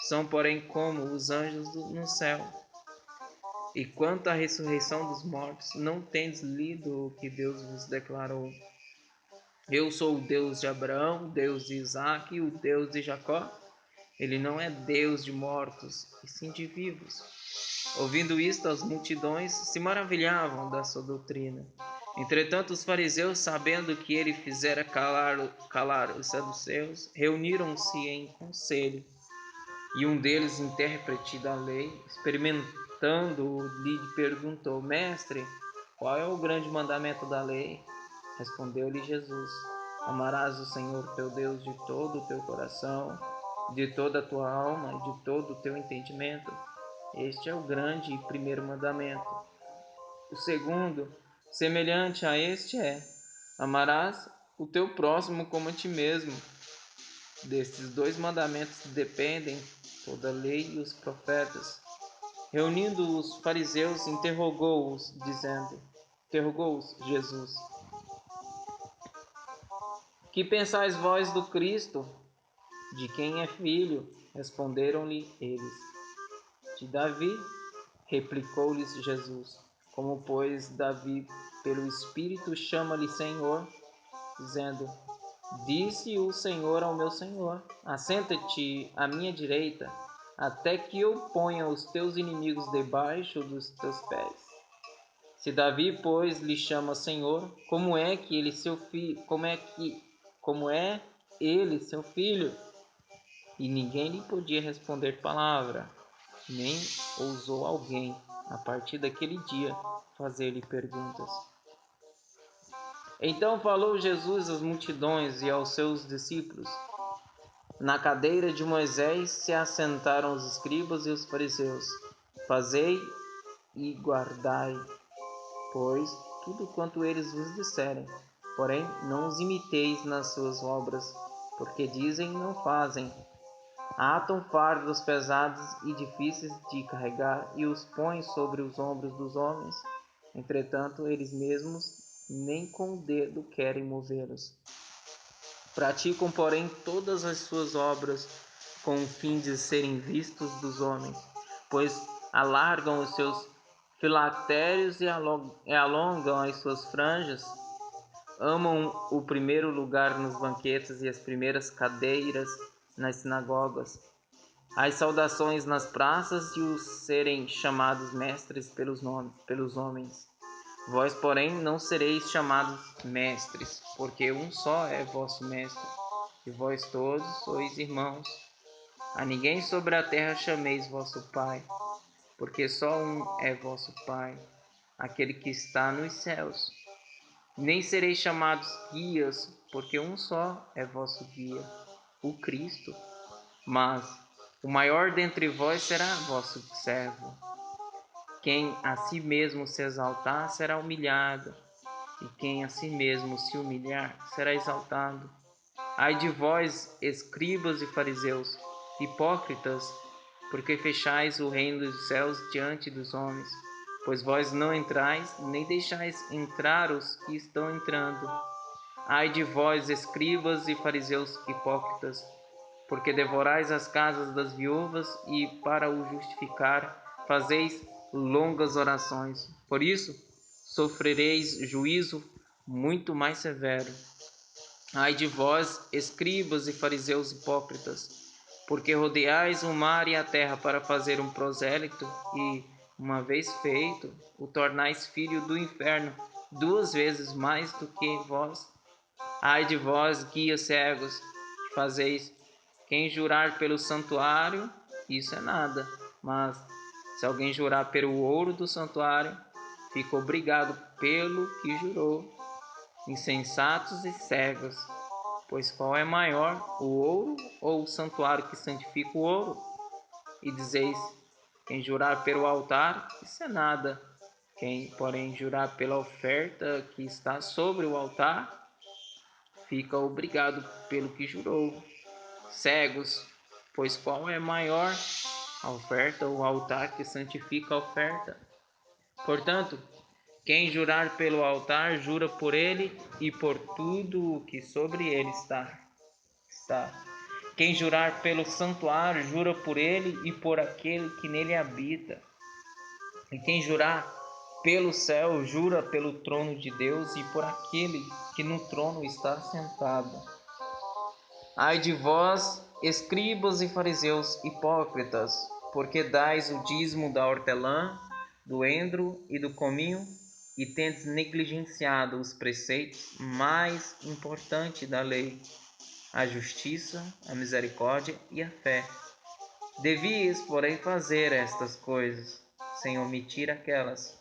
são, porém, como os anjos no céu. E quanto à ressurreição dos mortos, não tendes lido o que Deus vos declarou? Eu sou o Deus de Abraão, o Deus de Isaque e o Deus de Jacó. Ele não é Deus de mortos, e sim de vivos. Ouvindo isto, as multidões se maravilhavam da sua doutrina. Entretanto, os fariseus, sabendo que ele fizera calar os saduceus, reuniram-se em conselho. E um deles, intérprete da lei, experimentando-o, lhe perguntou: Mestre, qual é o grande mandamento da lei? Respondeu-lhe Jesus: Amarás o Senhor teu Deus de todo o teu coração, de toda a tua alma e de todo o teu entendimento. Este é o grande e primeiro mandamento. O segundo, semelhante a este, é: amarás o teu próximo como a ti mesmo. Destes 2 mandamentos dependem toda a lei e os profetas. Reunindo os fariseus, interrogou-os Jesus: Que pensais vós do Cristo? De quem é filho? Responderam-lhe eles: De Davi. Replicou-lhes Jesus: Como, pois, Davi, pelo Espírito, chama-lhe Senhor, dizendo: Disse o Senhor ao meu Senhor: Assenta-te à minha direita, até que eu ponha os teus inimigos debaixo dos teus pés. Se Davi, pois, lhe chama Senhor, como é ele seu filho? E ninguém lhe podia responder palavra, nem ousou alguém, a partir daquele dia, fazer-lhe perguntas. Então falou Jesus às multidões e aos seus discípulos: Na cadeira de Moisés se assentaram os escribas e os fariseus. Fazei e guardai, pois, tudo quanto eles vos disserem. Porém, não os imiteis nas suas obras, porque dizem e não fazem. Atam fardos pesados e difíceis de carregar e os põem sobre os ombros dos homens. Entretanto, eles mesmos nem com o dedo querem movê-los. Praticam, porém, todas as suas obras com o fim de serem vistos dos homens, pois alargam os seus filactérios e alongam as suas franjas. Amam o primeiro lugar nos banquetes e as primeiras cadeiras nas sinagogas, as saudações nas praças e os serem chamados mestres pelos homens. Vós, porém, não sereis chamados mestres, porque um só é vosso mestre, e vós todos sois irmãos. A ninguém sobre a terra chameis vosso Pai, porque só um é vosso Pai, aquele que está nos céus. Nem sereis chamados guias, porque um só é vosso guia, o Cristo. Mas o maior dentre vós será vosso servo. Quem a si mesmo se exaltar será humilhado, e quem a si mesmo se humilhar será exaltado. Ai de vós, escribas e fariseus, hipócritas, porque fechais o reino dos céus diante dos homens, pois vós não entrais, nem deixais entrar os que estão entrando. Ai de vós, escribas e fariseus hipócritas, porque devorais as casas das viúvas e, para o justificar, fazeis longas orações. Por isso, sofrereis juízo muito mais severo. Ai de vós, escribas e fariseus hipócritas, porque rodeais o mar e a terra para fazer um prosélito e, uma vez feito, o tornais filho do inferno 2 vezes mais do que vós. Ai de vós, guias cegos, que fazeis quem jurar pelo santuário, isso é nada, mas se alguém jurar pelo ouro do santuário, fica obrigado pelo que jurou. Insensatos e cegos, pois qual é maior, o ouro ou o santuário que santifica o ouro? E dizeis, quem jurar pelo altar, isso é nada. Quem, porém, jurar pela oferta que está sobre o altar, fica obrigado pelo que jurou. Cegos, pois qual é maior, a oferta ou o altar que santifica a oferta? Portanto, quem jurar pelo altar, jura por ele e por tudo o que sobre ele está. Quem jurar pelo santuário, jura por ele e por aquele que nele habita. E quem jurar pelo céu, jura pelo trono de Deus e por aquele que no trono está sentado. Ai de vós, escribas e fariseus hipócritas, porque dais o dízimo da hortelã, do endro e do cominho, e tendes negligenciado os preceitos mais importantes da lei, a justiça, a misericórdia e a fé. Devias, porém, fazer estas coisas, sem omitir aquelas.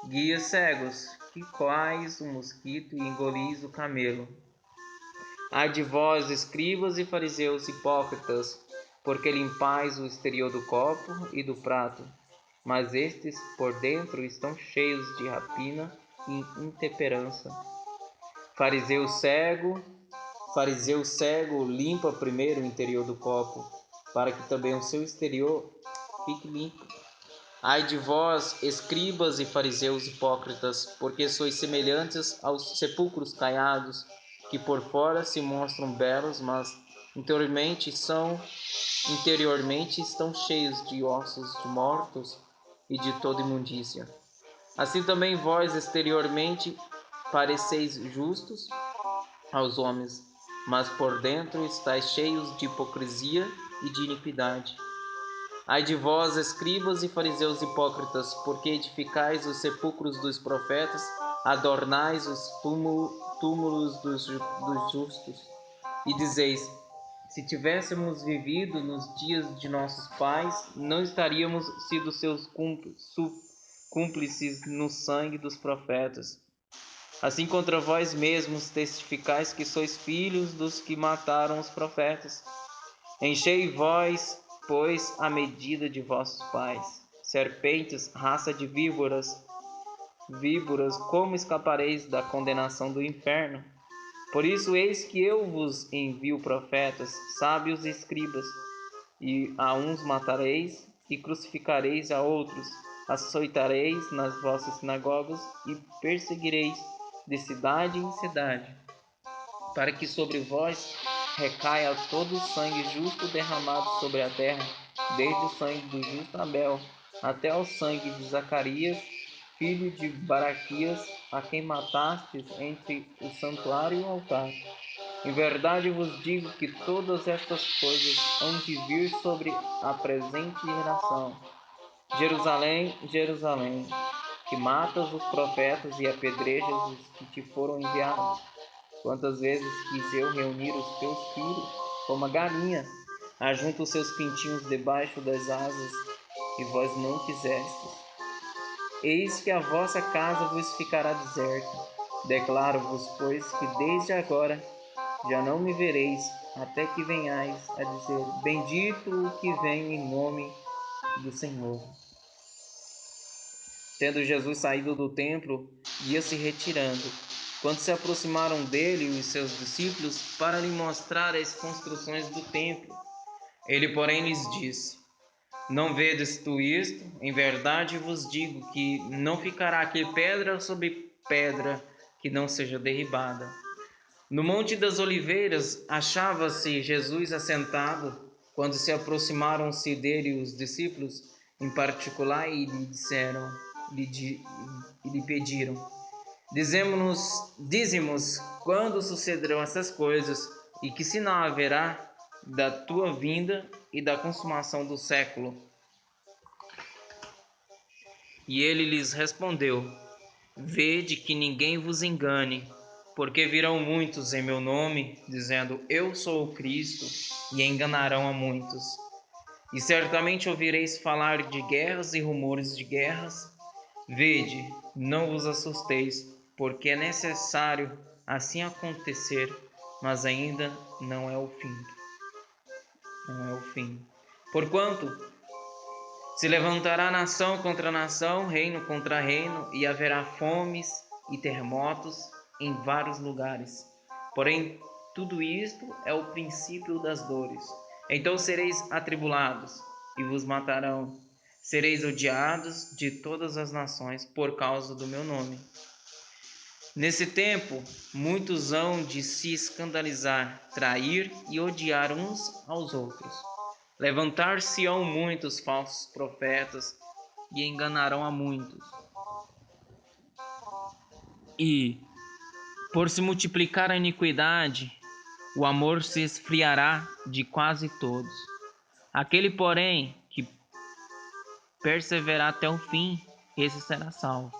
Guias cegos, que coais o mosquito e engolis o camelo. Ai de vós, escribas e fariseus hipócritas, porque limpais o exterior do copo e do prato, mas estes por dentro estão cheios de rapina e intemperança. Fariseu cego, limpa primeiro o interior do copo, para que também o seu exterior fique limpo. Ai de vós, escribas e fariseus hipócritas, porque sois semelhantes aos sepulcros caiados, que por fora se mostram belos, mas interiormente estão cheios de ossos de mortos e de toda imundícia. Assim também vós exteriormente pareceis justos aos homens, mas por dentro estáis cheios de hipocrisia e de iniquidade. Ai de vós, escribas e fariseus hipócritas, porque edificais os sepulcros dos profetas, adornais os túmulos dos justos, e dizeis, se tivéssemos vivido nos dias de nossos pais, não estaríamos sido seus cúmplices no sangue dos profetas. Assim contra vós mesmos testificais que sois filhos dos que mataram os profetas. Enchei vós, pois, a medida de vossos pais. Serpentes, raça de víboras, como escapareis da condenação do inferno? Por isso, eis que eu vos envio profetas, sábios e escribas, e a uns matareis e crucificareis a outros, açoitareis nas vossas sinagogas e perseguireis de cidade em cidade, para que sobre vós recaia todo o sangue justo derramado sobre a terra, desde o sangue do justo Abel até o sangue de Zacarias, filho de Baraquias, a quem matastes entre o santuário e o altar. Em verdade vos digo que todas estas coisas hão de vir sobre a presente geração. Jerusalém, Jerusalém, que matas os profetas e apedrejas os que te foram enviados. Quantas vezes quis eu reunir os teus filhos, como a galinha ajunta os seus pintinhos debaixo das asas, e vós não quisestes. Eis que a vossa casa vos ficará deserta. Declaro-vos, pois, que desde agora já não me vereis, até que venhais a dizer: Bendito o que vem em nome do Senhor. Tendo Jesus saído do templo, ia se retirando. Quando se aproximaram dele os seus discípulos para lhe mostrar as construções do templo, ele, porém, lhes disse: Não vedes tu isto? Em verdade vos digo que não ficará aqui pedra sobre pedra que não seja derribada. No Monte das Oliveiras achava-se Jesus assentado, quando se aproximaram-se dele os discípulos em particular e lhe pediram: Dize-nos quando sucederão essas coisas e que sinal haverá da tua vinda e da consumação do século. E ele lhes respondeu: Vede que ninguém vos engane, porque virão muitos em meu nome, dizendo: Eu sou o Cristo, e enganarão a muitos. E certamente ouvireis falar de guerras e rumores de guerras. Vede, não vos assusteis, porque é necessário assim acontecer, mas ainda não é o fim. Não é o fim. Porquanto se levantará nação contra nação, reino contra reino, e haverá fomes e terremotos em vários lugares. Porém, tudo isto é o princípio das dores. Então sereis atribulados, e vos matarão. Sereis odiados de todas as nações por causa do meu nome. Nesse tempo, muitos hão de se escandalizar, trair e odiar uns aos outros. Levantar-se-ão muitos falsos profetas e enganarão a muitos. E, por se multiplicar a iniquidade, o amor se esfriará de quase todos. Aquele, porém, que perseverar até o fim, esse será salvo.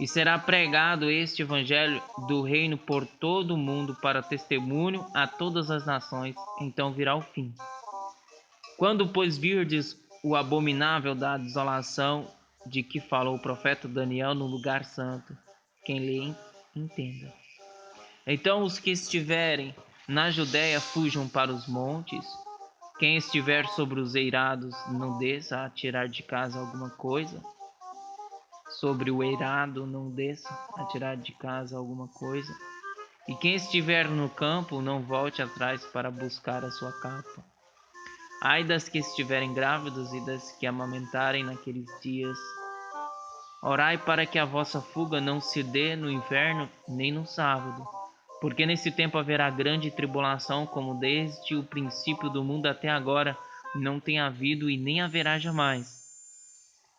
E será pregado este evangelho do reino por todo o mundo para testemunho a todas as nações, então virá o fim. Quando, pois, virdes o abominável da desolação de que falou o profeta Daniel no lugar santo, quem lê entenda. Então os que estiverem na Judéia fujam para os montes. Quem estiver sobre os eirados não desça a tirar de casa alguma coisa. Sobre o eirado não desça a tirar de casa alguma coisa. E quem estiver no campo não volte atrás para buscar a sua capa. Ai das que estiverem grávidas e das que amamentarem naqueles dias. Orai para que a vossa fuga não se dê no inverno nem no sábado, porque nesse tempo haverá grande tribulação, como desde o princípio do mundo até agora não tem havido e nem haverá jamais.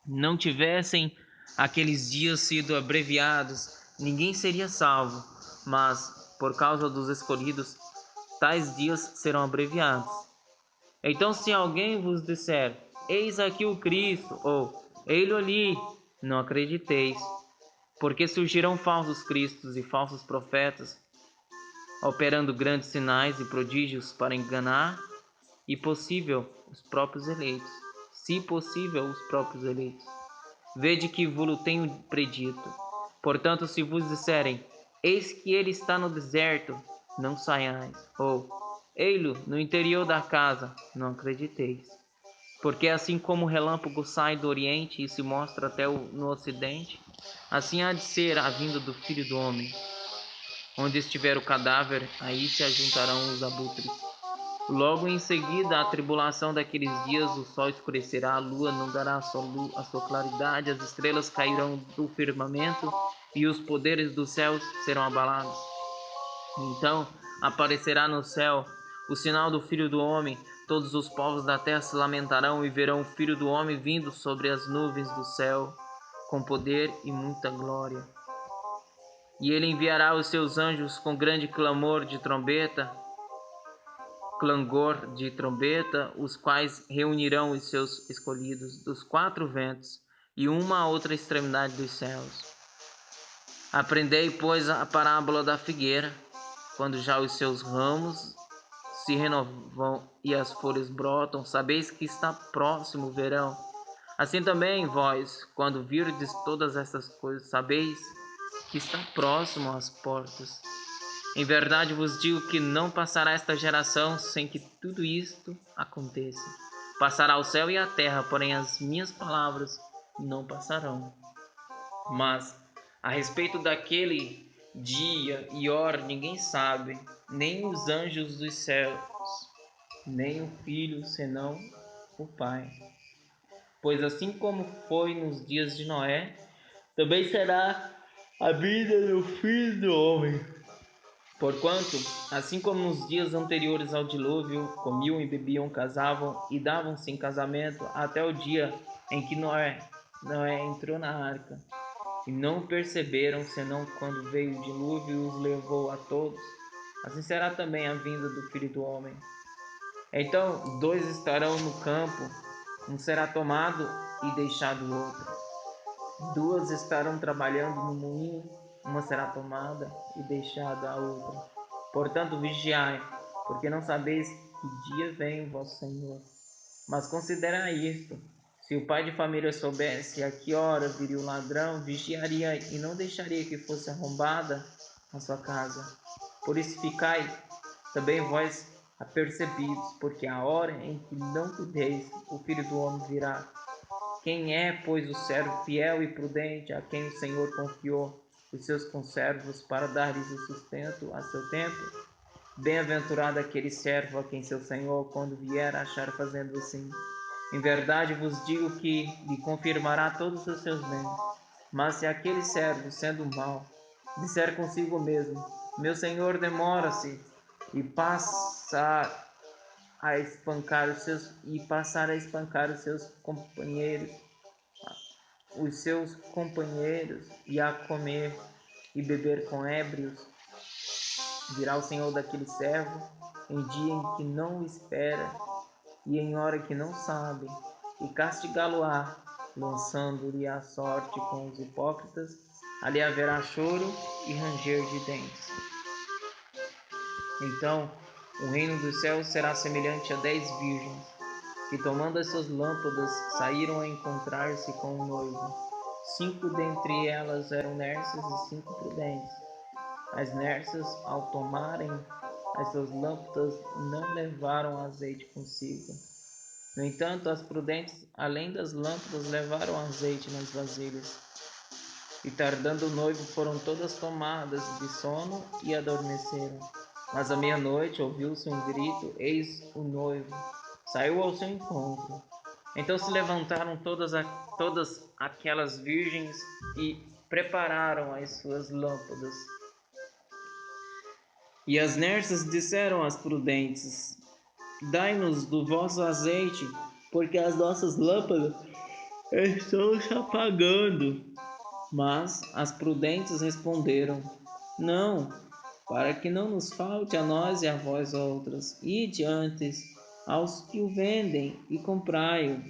Não tivessem aqueles dias sido abreviados, ninguém seria salvo, mas, por causa dos escolhidos, tais dias serão abreviados. Então, se alguém vos disser: Eis aqui o Cristo, ou Ei-lo ali, não acrediteis, porque surgirão falsos cristos e falsos profetas, operando grandes sinais e prodígios para enganar, e possível, os próprios eleitos. Se possível, os próprios eleitos. Vede que vos tenho predito. Portanto, se vos disserem: Eis que ele está no deserto, não saiais, ou Ei-lo no interior da casa, não acrediteis. Porque assim como o relâmpago sai do oriente e se mostra até no ocidente, assim há de ser a vinda do Filho do Homem. Onde estiver o cadáver, aí se ajuntarão os abutres. Logo em seguida, a tribulação daqueles dias, o sol escurecerá, a lua não dará a sua claridade, as estrelas cairão do firmamento e os poderes dos céus serão abalados. Então aparecerá no céu o sinal do Filho do Homem. Todos os povos da terra se lamentarão e verão o Filho do Homem vindo sobre as nuvens do céu, com poder e muita glória. E ele enviará os seus anjos com grande clangor de trombeta, os quais reunirão os seus escolhidos dos 4 ventos e uma a outra extremidade dos céus. Aprendei, pois, a parábola da figueira. Quando já os seus ramos se renovam e as folhas brotam, sabeis que está próximo o verão. Assim também vós, quando virdes todas estas coisas, sabeis que está próximo às portas. Em verdade vos digo que não passará esta geração sem que tudo isto aconteça. Passará o céu e a terra, porém as minhas palavras não passarão. Mas a respeito daquele dia e hora ninguém sabe, nem os anjos dos céus, nem o Filho, senão o Pai. Pois assim como foi nos dias de Noé, também será a vida do Filho do Homem. Porquanto, assim como nos dias anteriores ao dilúvio, comiam e bebiam, casavam e davam-se em casamento até o dia em que Noé entrou na arca, e não perceberam senão quando veio o dilúvio e os levou a todos, assim será também a vinda do Filho do Homem. Então 2 estarão no campo, um será tomado e deixado o outro. 2 estarão trabalhando no moinho, uma será tomada e deixada a outra. Portanto, vigiai, porque não sabeis que dia vem o vosso Senhor. Mas considerai isto: se o pai de família soubesse a que hora viria o ladrão, vigiaria e não deixaria que fosse arrombada a sua casa. Por isso ficai também vós apercebidos, porque a hora em que não cuideis, o Filho do Homem virá. Quem é, pois, o servo fiel e prudente, a quem o Senhor confiou os seus conservos para dar-lhes o sustento a seu tempo? Bem-aventurado aquele servo a quem seu Senhor, quando vier, achar fazendo assim. Em verdade vos digo que lhe confirmará todos os seus bens. Mas se aquele servo, sendo mau, disser consigo mesmo: meu senhor demora-se, e passar a espancar os seus companheiros e a comer e beber com ébrios, virá o Senhor daquele servo em dia em que não o espera e em hora que não sabe, e castigá-lo-á, lançando-lhe a sorte com os hipócritas. Ali haverá choro e ranger de dentes. Então o reino dos céus será semelhante a 10 virgens, que tomando as suas lâmpadas saíram a encontrar-se com o noivo. 5 dentre elas eram nércias e 5 prudentes. As nércias, ao tomarem as suas lâmpadas, não levaram azeite consigo. No entanto, as prudentes, além das lâmpadas, levaram azeite nas vasilhas. E tardando o noivo, foram todas tomadas de sono e adormeceram. Mas à meia-noite ouviu-se um grito: eis o noivo, saiu ao seu encontro. Então se levantaram todas aquelas virgens e prepararam as suas lâmpadas. E as nércias disseram às prudentes: dai-nos do vosso azeite, porque as nossas lâmpadas estão se apagando. Mas as prudentes responderam: não, para que não nos falte a nós e a vós outras, ide antes aos que o vendem e comprai-o.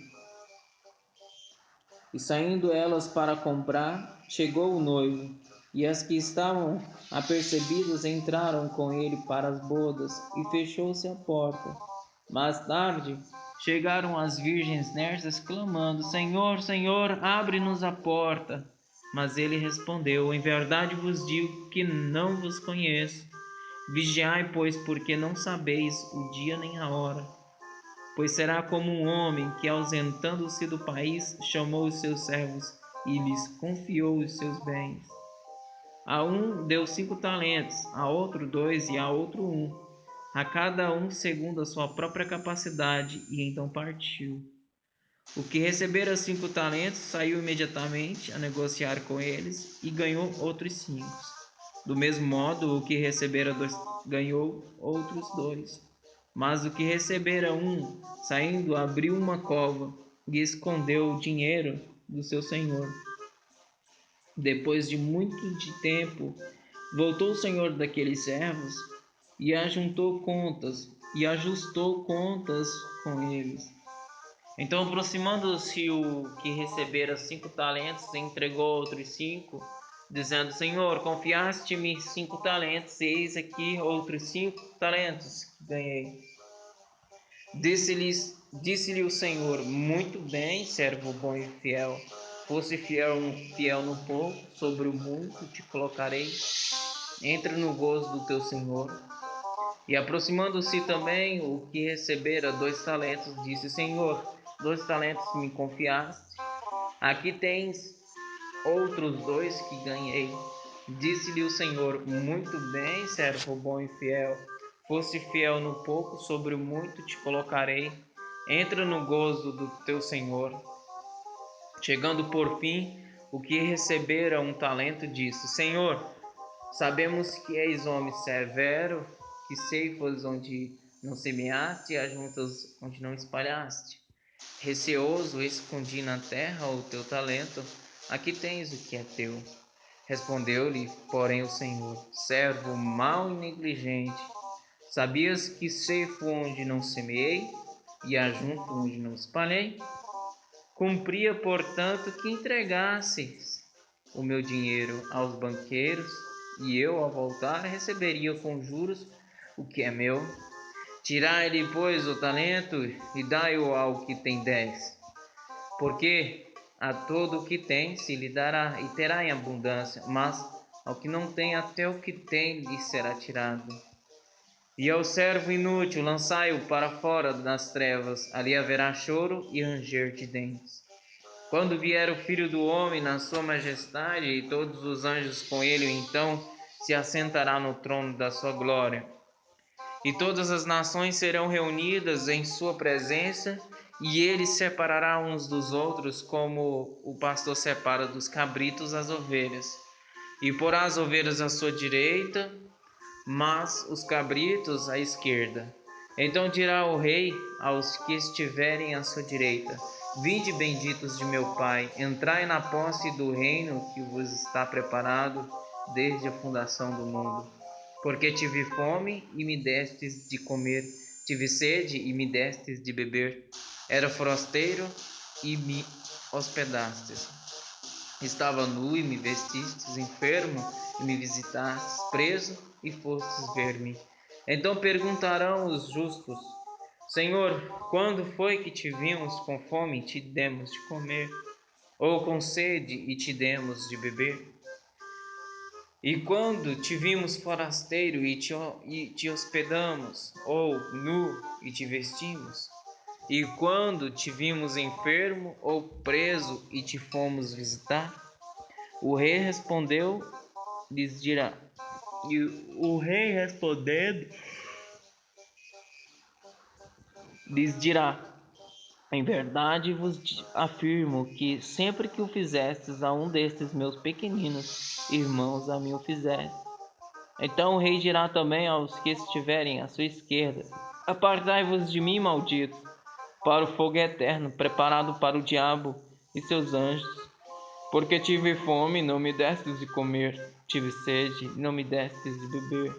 E saindo elas para comprar, chegou o noivo, e as que estavam apercebidas entraram com ele para as bodas, e fechou-se a porta. Mais tarde chegaram as virgens nércias, clamando: Senhor, Senhor, abre-nos a porta. Mas ele respondeu: em verdade vos digo que não vos conheço. Vigiai, pois, porque não sabeis o dia nem a hora. Pois será como um homem que, ausentando-se do país, chamou os seus servos e lhes confiou os seus bens. A um deu 5 talentos, a outro 2 e a outro 1, a cada um segundo a sua própria capacidade, e então partiu. O que recebera 5 talentos saiu imediatamente a negociar com eles e ganhou outros 5. Do mesmo modo, o que recebera 2 ganhou outros 2. Mas o que recebera 1, saindo, abriu uma cova e escondeu o dinheiro do seu senhor. Depois de muito tempo, voltou o senhor daqueles servos e ajustou contas com eles. Então, aproximando-se o que recebera 5 talentos, entregou outros 5, dizendo: Senhor, confiaste-me 5 talentos, eis aqui outros 5 talentos que ganhei. Disse-lhe o Senhor: Muito bem, servo bom e fiel. Fosse fiel no pouco, sobre o muito te colocarei. Entra no gozo do teu Senhor. E aproximando-se também o que recebera 2 talentos, disse: Senhor, 2 talentos me confiaste. Aqui tens outros 2 que ganhei. Disse-lhe o Senhor: Muito bem, servo bom e fiel. Foste fiel no pouco, sobre o muito te colocarei. Entra no gozo do teu Senhor. Chegando por fim, o que recebera 1 talento disse: Senhor, sabemos que és homem severo, que ceifas onde não semeaste e ajuntas onde não espalhaste. Receoso, escondi na terra o teu talento. Aqui tens o que é teu. Respondeu-lhe, porém, o Senhor: Servo mau e negligente, sabias que ceifo onde não semeei e ajunto onde não espalhei? Cumpria, portanto, que entregasses o meu dinheiro aos banqueiros, e eu, ao voltar, receberia com juros o que é meu. Tirai-lhe, pois, o talento e dai-o ao que tem 10, porque a todo o que tem se lhe dará e terá em abundância, mas ao que não tem, até o que tem lhe será tirado. E ao servo inútil lançai-o para fora das trevas, ali haverá choro e ranger de dentes. Quando vier o Filho do Homem na sua majestade e todos os anjos com ele, então se assentará no trono da sua glória. E todas as nações serão reunidas em sua presença, e ele separará uns dos outros, como o pastor separa dos cabritos as ovelhas. E porá as ovelhas à sua direita, mas os cabritos à esquerda. Então dirá o rei aos que estiverem à sua direita: Vinde, benditos de meu Pai, entrai na posse do reino que vos está preparado desde a fundação do mundo. Porque tive fome e me destes de comer, tive sede e me destes de beber, era forasteiro e me hospedastes. Estava nu e me vestistes, enfermo e me visitastes, preso e fostes ver-me. Então perguntarão os justos: Senhor, quando foi que te vimos com fome e te demos de comer, ou com sede e te demos de beber? E quando te vimos forasteiro e te hospedamos, ou nu e te vestimos? E quando te vimos enfermo ou preso e te fomos visitar? O rei respondeu, lhes dirá. E o rei respondendo, lhes dirá: Em verdade vos afirmo que sempre que o fizestes a um destes meus pequeninos irmãos, a mim o fizeste. Então o rei dirá também aos que estiverem à sua esquerda: Apartai-vos de mim, malditos, para o fogo eterno, preparado para o diabo e seus anjos. Porque tive fome, não me destes de comer, tive sede, não me destes de beber.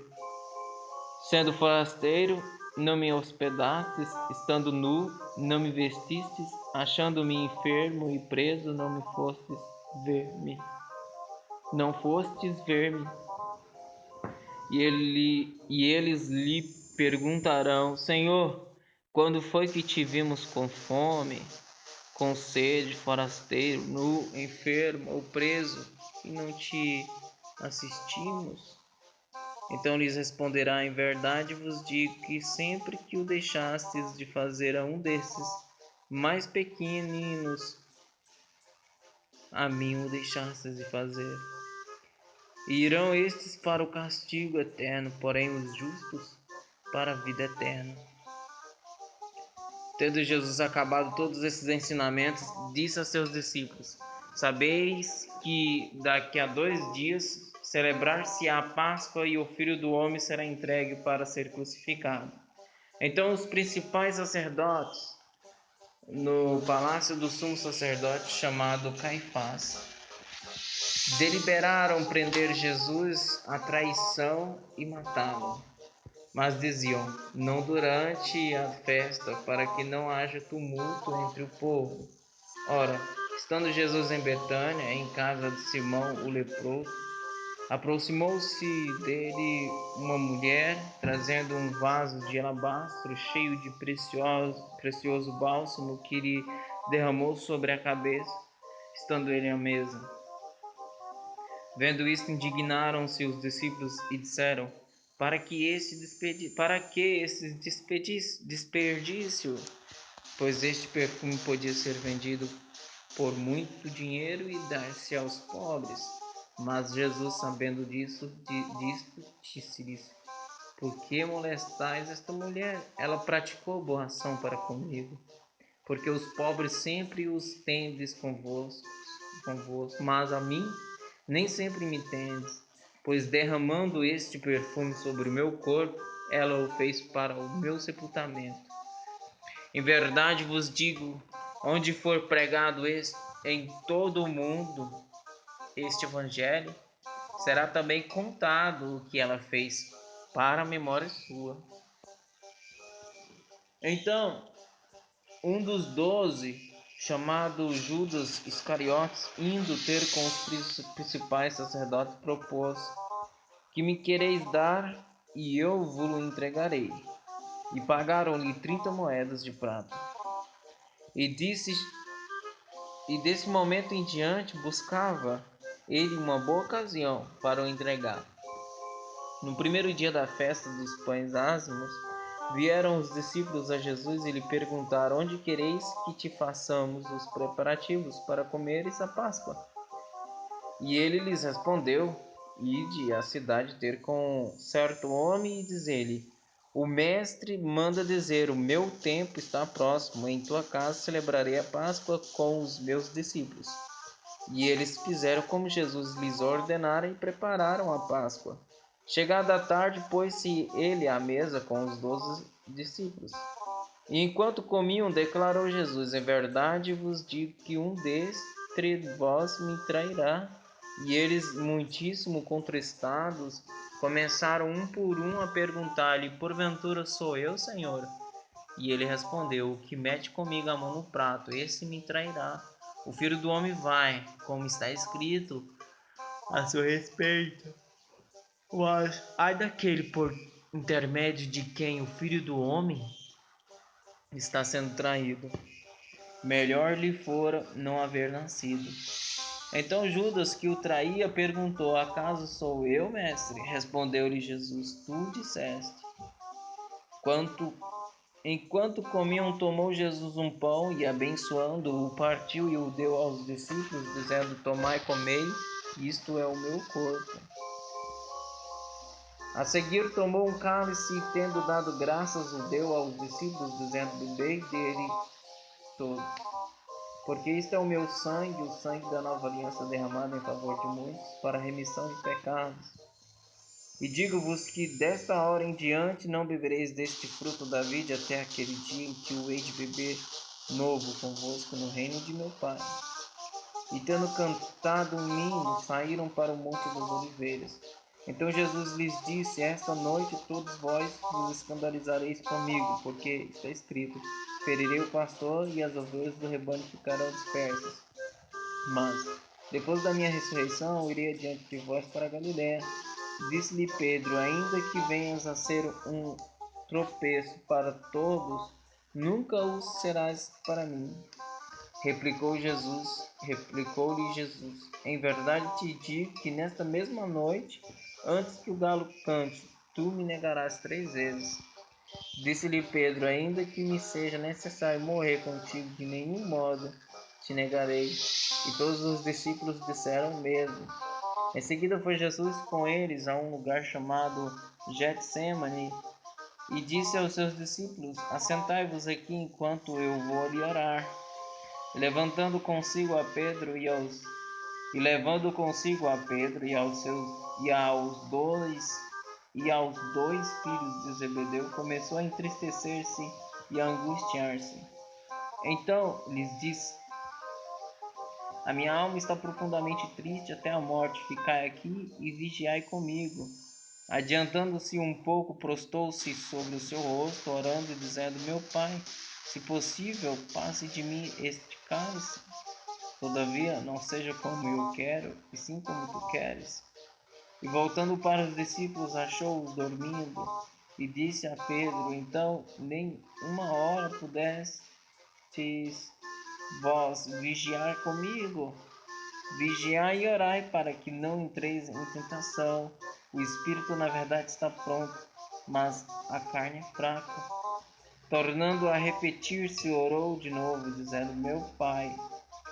Sendo forasteiro, não me hospedastes, estando nu, não me vestistes, achando-me enfermo e preso, não fostes ver-me. Não fostes ver-me. E eles lhe perguntarão: Senhor, quando foi que te vimos com fome, com sede, forasteiro, nu, enfermo ou preso, e não te assistimos? Então lhes responderá: Em verdade vos digo que sempre que o deixastes de fazer a um desses mais pequeninos, a mim o deixastes de fazer. E irão estes para o castigo eterno, porém os justos para a vida eterna. Tendo Jesus acabado todos esses ensinamentos, disse a seus discípulos: Sabeis que daqui a 2 dias celebrar-se-á a Páscoa e o Filho do Homem será entregue para ser crucificado. Então os principais sacerdotes, no palácio do sumo sacerdote chamado Caifás, deliberaram prender Jesus à traição e matá-lo. Mas diziam: não durante a festa, para que não haja tumulto entre o povo. Ora, estando Jesus em Betânia, em casa de Simão o leproso, aproximou-se dele uma mulher, trazendo um vaso de alabastro cheio de precioso bálsamo, que lhe derramou sobre a cabeça, estando ele à mesa. Vendo isto, indignaram-se os discípulos e disseram: para que esse desperdício? Pois este perfume podia ser vendido por muito dinheiro e dar-se aos pobres. Mas Jesus, sabendo disto, disse-lhes: por que molestais esta mulher? Ela praticou boa ação para comigo. Porque os pobres sempre os tendes convosco, mas a mim nem sempre me tendes. Pois derramando este perfume sobre o meu corpo, ela o fez para o meu sepultamento. Em verdade vos digo, onde for pregado em todo o mundo este evangelho, será também contado o que ela fez para a memória sua. Então, um dos 12, chamado Judas Iscariotes, indo ter com os principais sacerdotes, propôs: que me quereis dar, e eu vos entregarei. E pagaram-lhe 30 moedas de prata. E desse momento em diante buscava ele uma boa ocasião para o entregar. No primeiro dia da festa dos pães ázimos, vieram os discípulos a Jesus e lhe perguntaram: onde quereis que te façamos os preparativos para comeres a Páscoa? E ele lhes respondeu: ide à cidade ter com certo homem e diz-lhe: o mestre manda dizer, o meu tempo está próximo, em tua casa celebrarei a Páscoa com os meus discípulos. E eles fizeram como Jesus lhes ordenara e prepararam a Páscoa. Chegada a tarde, pôs-se ele à mesa com os 12 discípulos. E enquanto comiam, declarou Jesus: em verdade vos digo que um dentre vós me trairá. E eles, muitíssimo contristados, começaram um por um a perguntar-lhe: porventura sou eu, Senhor? E ele respondeu: o que mete comigo a mão no prato, esse me trairá. O Filho do Homem vai, como está escrito a seu respeito. Mas ai daquele por intermédio de quem o Filho do Homem está sendo traído. Melhor lhe fora não haver nascido. Então Judas, que o traía, perguntou: acaso sou eu, mestre? Respondeu-lhe Jesus: tu disseste. Enquanto comiam, tomou Jesus um pão e, abençoando-o, partiu e o deu aos discípulos, dizendo: tomai e comei, isto é o meu corpo. A seguir tomou um cálice e, tendo dado graças, o deu aos discípulos, dizendo: bebei dele todo, porque isto é o meu sangue, o sangue da nova aliança derramado em favor de muitos, para a remissão de pecados. E digo-vos que desta hora em diante não bebereis deste fruto da vide até aquele dia em que o hei de beber novo convosco no reino de meu Pai. E tendo cantado um hino, saíram para o monte das oliveiras. Então Jesus lhes disse: esta noite todos vós vos escandalizareis comigo, porque está escrito: ferirei o pastor e as ovelhas do rebanho ficarão dispersas. Mas, depois da minha ressurreição, irei adiante de vós para Galiléia. Disse-lhe Pedro: ainda que venhas a ser um tropeço para todos, nunca o serás para mim. Replicou-lhe Jesus: em verdade te digo que nesta mesma noite, antes que o galo cante, tu me negarás 3 vezes. Disse-lhe Pedro: ainda que me seja necessário morrer contigo, de nenhum modo te negarei. E todos os discípulos disseram o mesmo. Em seguida foi Jesus com eles a um lugar chamado Getsêmani e disse aos seus discípulos: assentai-vos aqui enquanto eu vou ali orar. Levando consigo a Pedro e aos dois filhos de Zebedeu, começou a entristecer-se e a angustiar-se. Então lhes disse: A minha alma está profundamente triste até a morte. Ficai aqui e vigiai comigo. Adiantando-se um pouco, prostou-se sobre o seu rosto, orando e dizendo: Meu Pai, se possível, passe de mim este cálice. Todavia, não seja como eu quero, e sim como tu queres. E voltando para os discípulos, achou-os dormindo, e disse a Pedro: Então, nem uma hora pudestes vós vigiar comigo? Vigiai e orai para que não entreis em tentação. O espírito, na verdade, está pronto, mas a carne é fraca. Tornando a repetir-se, orou de novo, dizendo: Meu Pai,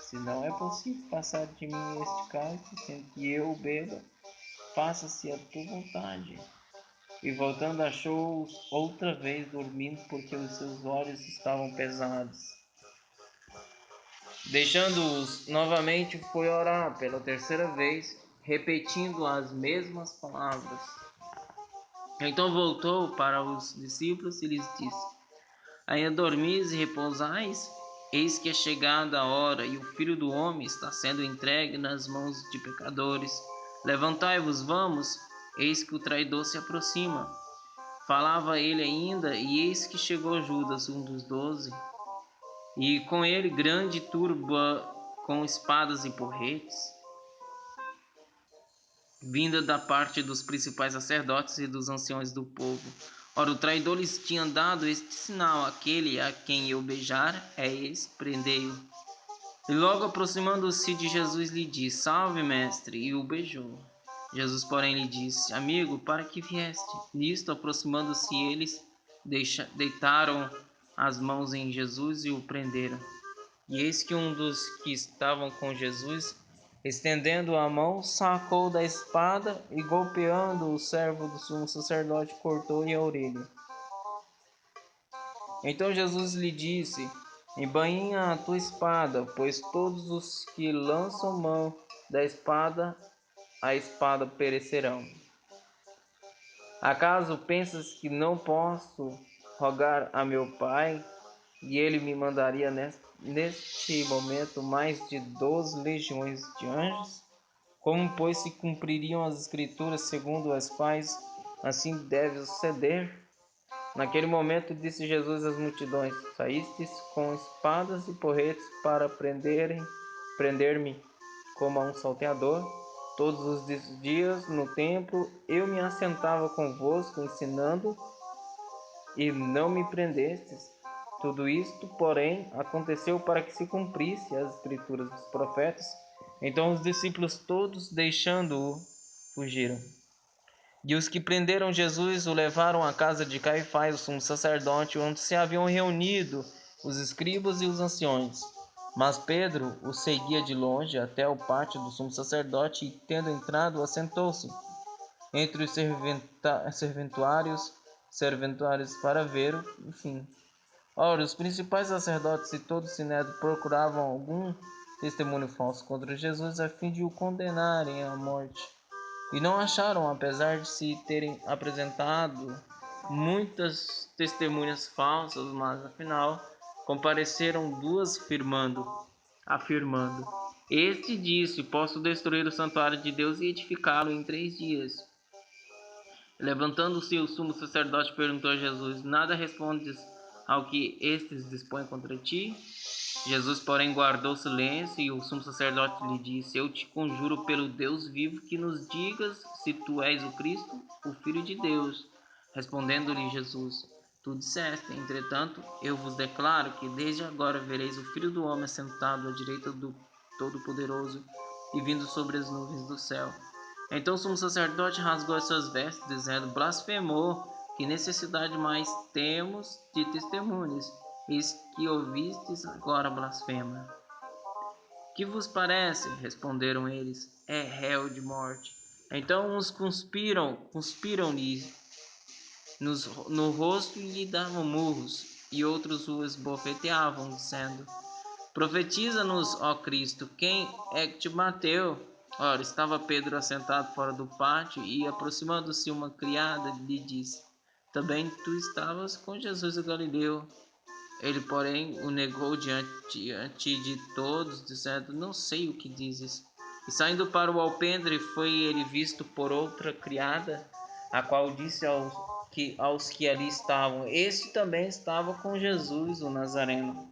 se não é possível passar de mim este cálice, sem que eu o beba, faça-se a tua vontade. E voltando, achou-os outra vez dormindo, porque os seus olhos estavam pesados. Deixando-os novamente, foi orar pela terceira vez, repetindo as mesmas palavras. Então voltou para os discípulos e lhes disse: Ainda dormis e repousais? Eis que é chegada a hora, e o Filho do Homem está sendo entregue nas mãos de pecadores. Levantai-vos, vamos, eis que o traidor se aproxima. Falava ele ainda, e eis que chegou Judas, um dos 12, e com ele grande turba com espadas e porretes, vinda da parte dos principais sacerdotes e dos anciões do povo. Ora, o traidor lhes tinha dado este sinal: aquele a quem eu beijar é esse, prendei-o. E logo aproximando-se de Jesus lhe disse: Salve, mestre, e o beijou. Jesus, porém, lhe disse: Amigo, para que vieste? Nisto, aproximando-se eles, deitaram as mãos em Jesus e o prenderam. E eis que um dos que estavam com Jesus, estendendo a mão, sacou da espada e, golpeando o servo do sumo sacerdote, cortou-lhe a orelha. Então Jesus lhe disse: Embainha a tua espada, pois todos os que lançam mão da espada, a espada perecerão. Acaso pensas que não posso rogar a meu Pai, e ele me mandaria neste momento mais de 12 legiões de anjos? Como, pois, se cumpririam as Escrituras segundo as quais assim deve suceder? Naquele momento disse Jesus às multidões: Saístes com espadas e porretes para prender-me como a um salteador? Todos os dias no templo eu me assentava convosco ensinando, e não me prendestes. Tudo isto, porém, aconteceu para que se cumprisse as Escrituras dos profetas. Então os discípulos todos, deixando-o, fugiram. E os que prenderam Jesus o levaram à casa de Caifás, o sumo sacerdote, onde se haviam reunido os escribas e os anciões. Mas Pedro o seguia de longe até o pátio do sumo sacerdote, e tendo entrado, assentou-se entre os serventuários para ver o fim. Ora, os principais sacerdotes e todo o sinédrio procuravam algum testemunho falso contra Jesus, a fim de o condenarem à morte. E não acharam, apesar de se terem apresentado muitas testemunhas falsas, mas afinal compareceram duas afirmando: Este disse: Posso destruir o santuário de Deus e edificá-lo em 3 dias. Levantando-se o sumo sacerdote, perguntou a Jesus: Nada respondes ao que estes dispõem contra ti? Jesus, porém, guardou silêncio, e o sumo sacerdote lhe disse: Eu te conjuro pelo Deus vivo que nos digas se tu és o Cristo, o Filho de Deus. Respondendo-lhe Jesus: Tu disseste. Entretanto, eu vos declaro que desde agora vereis o Filho do Homem sentado à direita do Todo-Poderoso e vindo sobre as nuvens do céu. Então o sumo sacerdote rasgou as suas vestes, dizendo: Blasfemou! Que necessidade mais temos de testemunhas? Eis que ouvistes, agora blasfema. Que vos parece? Responderam eles: É réu de morte. Então uns conspiram-lhe no rosto e lhe davam murros, e outros o esbofeteavam, dizendo: Profetiza-nos, ó Cristo, quem é que te bateu? Ora, estava Pedro assentado fora do pátio, e aproximando-se uma criada, lhe disse: Também tu estavas com Jesus o Galileu. Ele, porém, o negou diante de todos, dizendo: Não sei o que dizes. E saindo para o alpendre, foi ele visto por outra criada, a qual disse aos que ali estavam: Este também estava com Jesus, o Nazareno.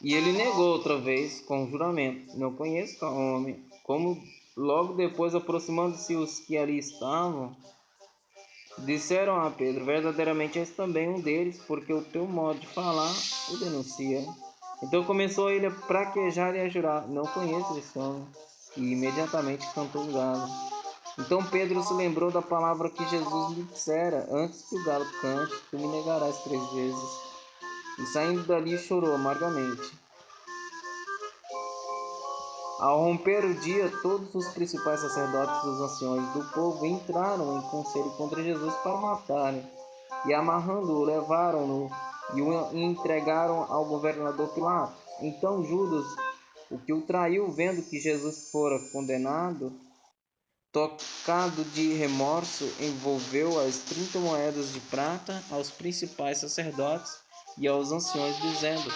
E ele negou outra vez, com juramento: Não conheço tal homem. Como logo depois, aproximando-se os que ali estavam, disseram a Pedro: Verdadeiramente és também um deles, porque o teu modo de falar o denuncia. Então começou ele a praquejar e a jurar: Não conheço esse homem. E imediatamente cantou o galo. Então Pedro se lembrou da palavra que Jesus lhe dissera: Antes que o galo cante, tu me negarás 3 vezes. E saindo dali chorou amargamente. Ao romper o dia, todos os principais sacerdotes e os anciões do povo entraram em conselho contra Jesus para matarem. E amarrando-o, levaram-no e o entregaram ao governador Pilatos. Então Judas, o que o traiu, vendo que Jesus fora condenado, tocado de remorso, envolveu as 30 moedas de prata aos principais sacerdotes e aos anciões, dizendo: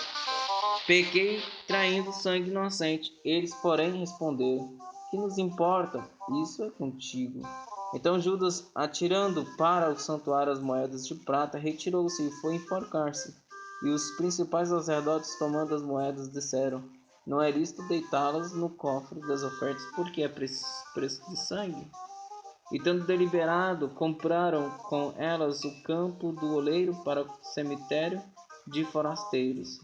Pequei traindo sangue inocente. Eles, porém, responderam: Que nos importa? Isso é contigo. Então Judas, atirando para o santuário as moedas de prata, retirou-se e foi enforcar-se. E os principais sacerdotes, tomando as moedas, disseram: Não é lícito deitá-las no cofre das ofertas, porque é preço de sangue. E tendo deliberado, compraram com elas o campo do oleiro para o cemitério de forasteiros.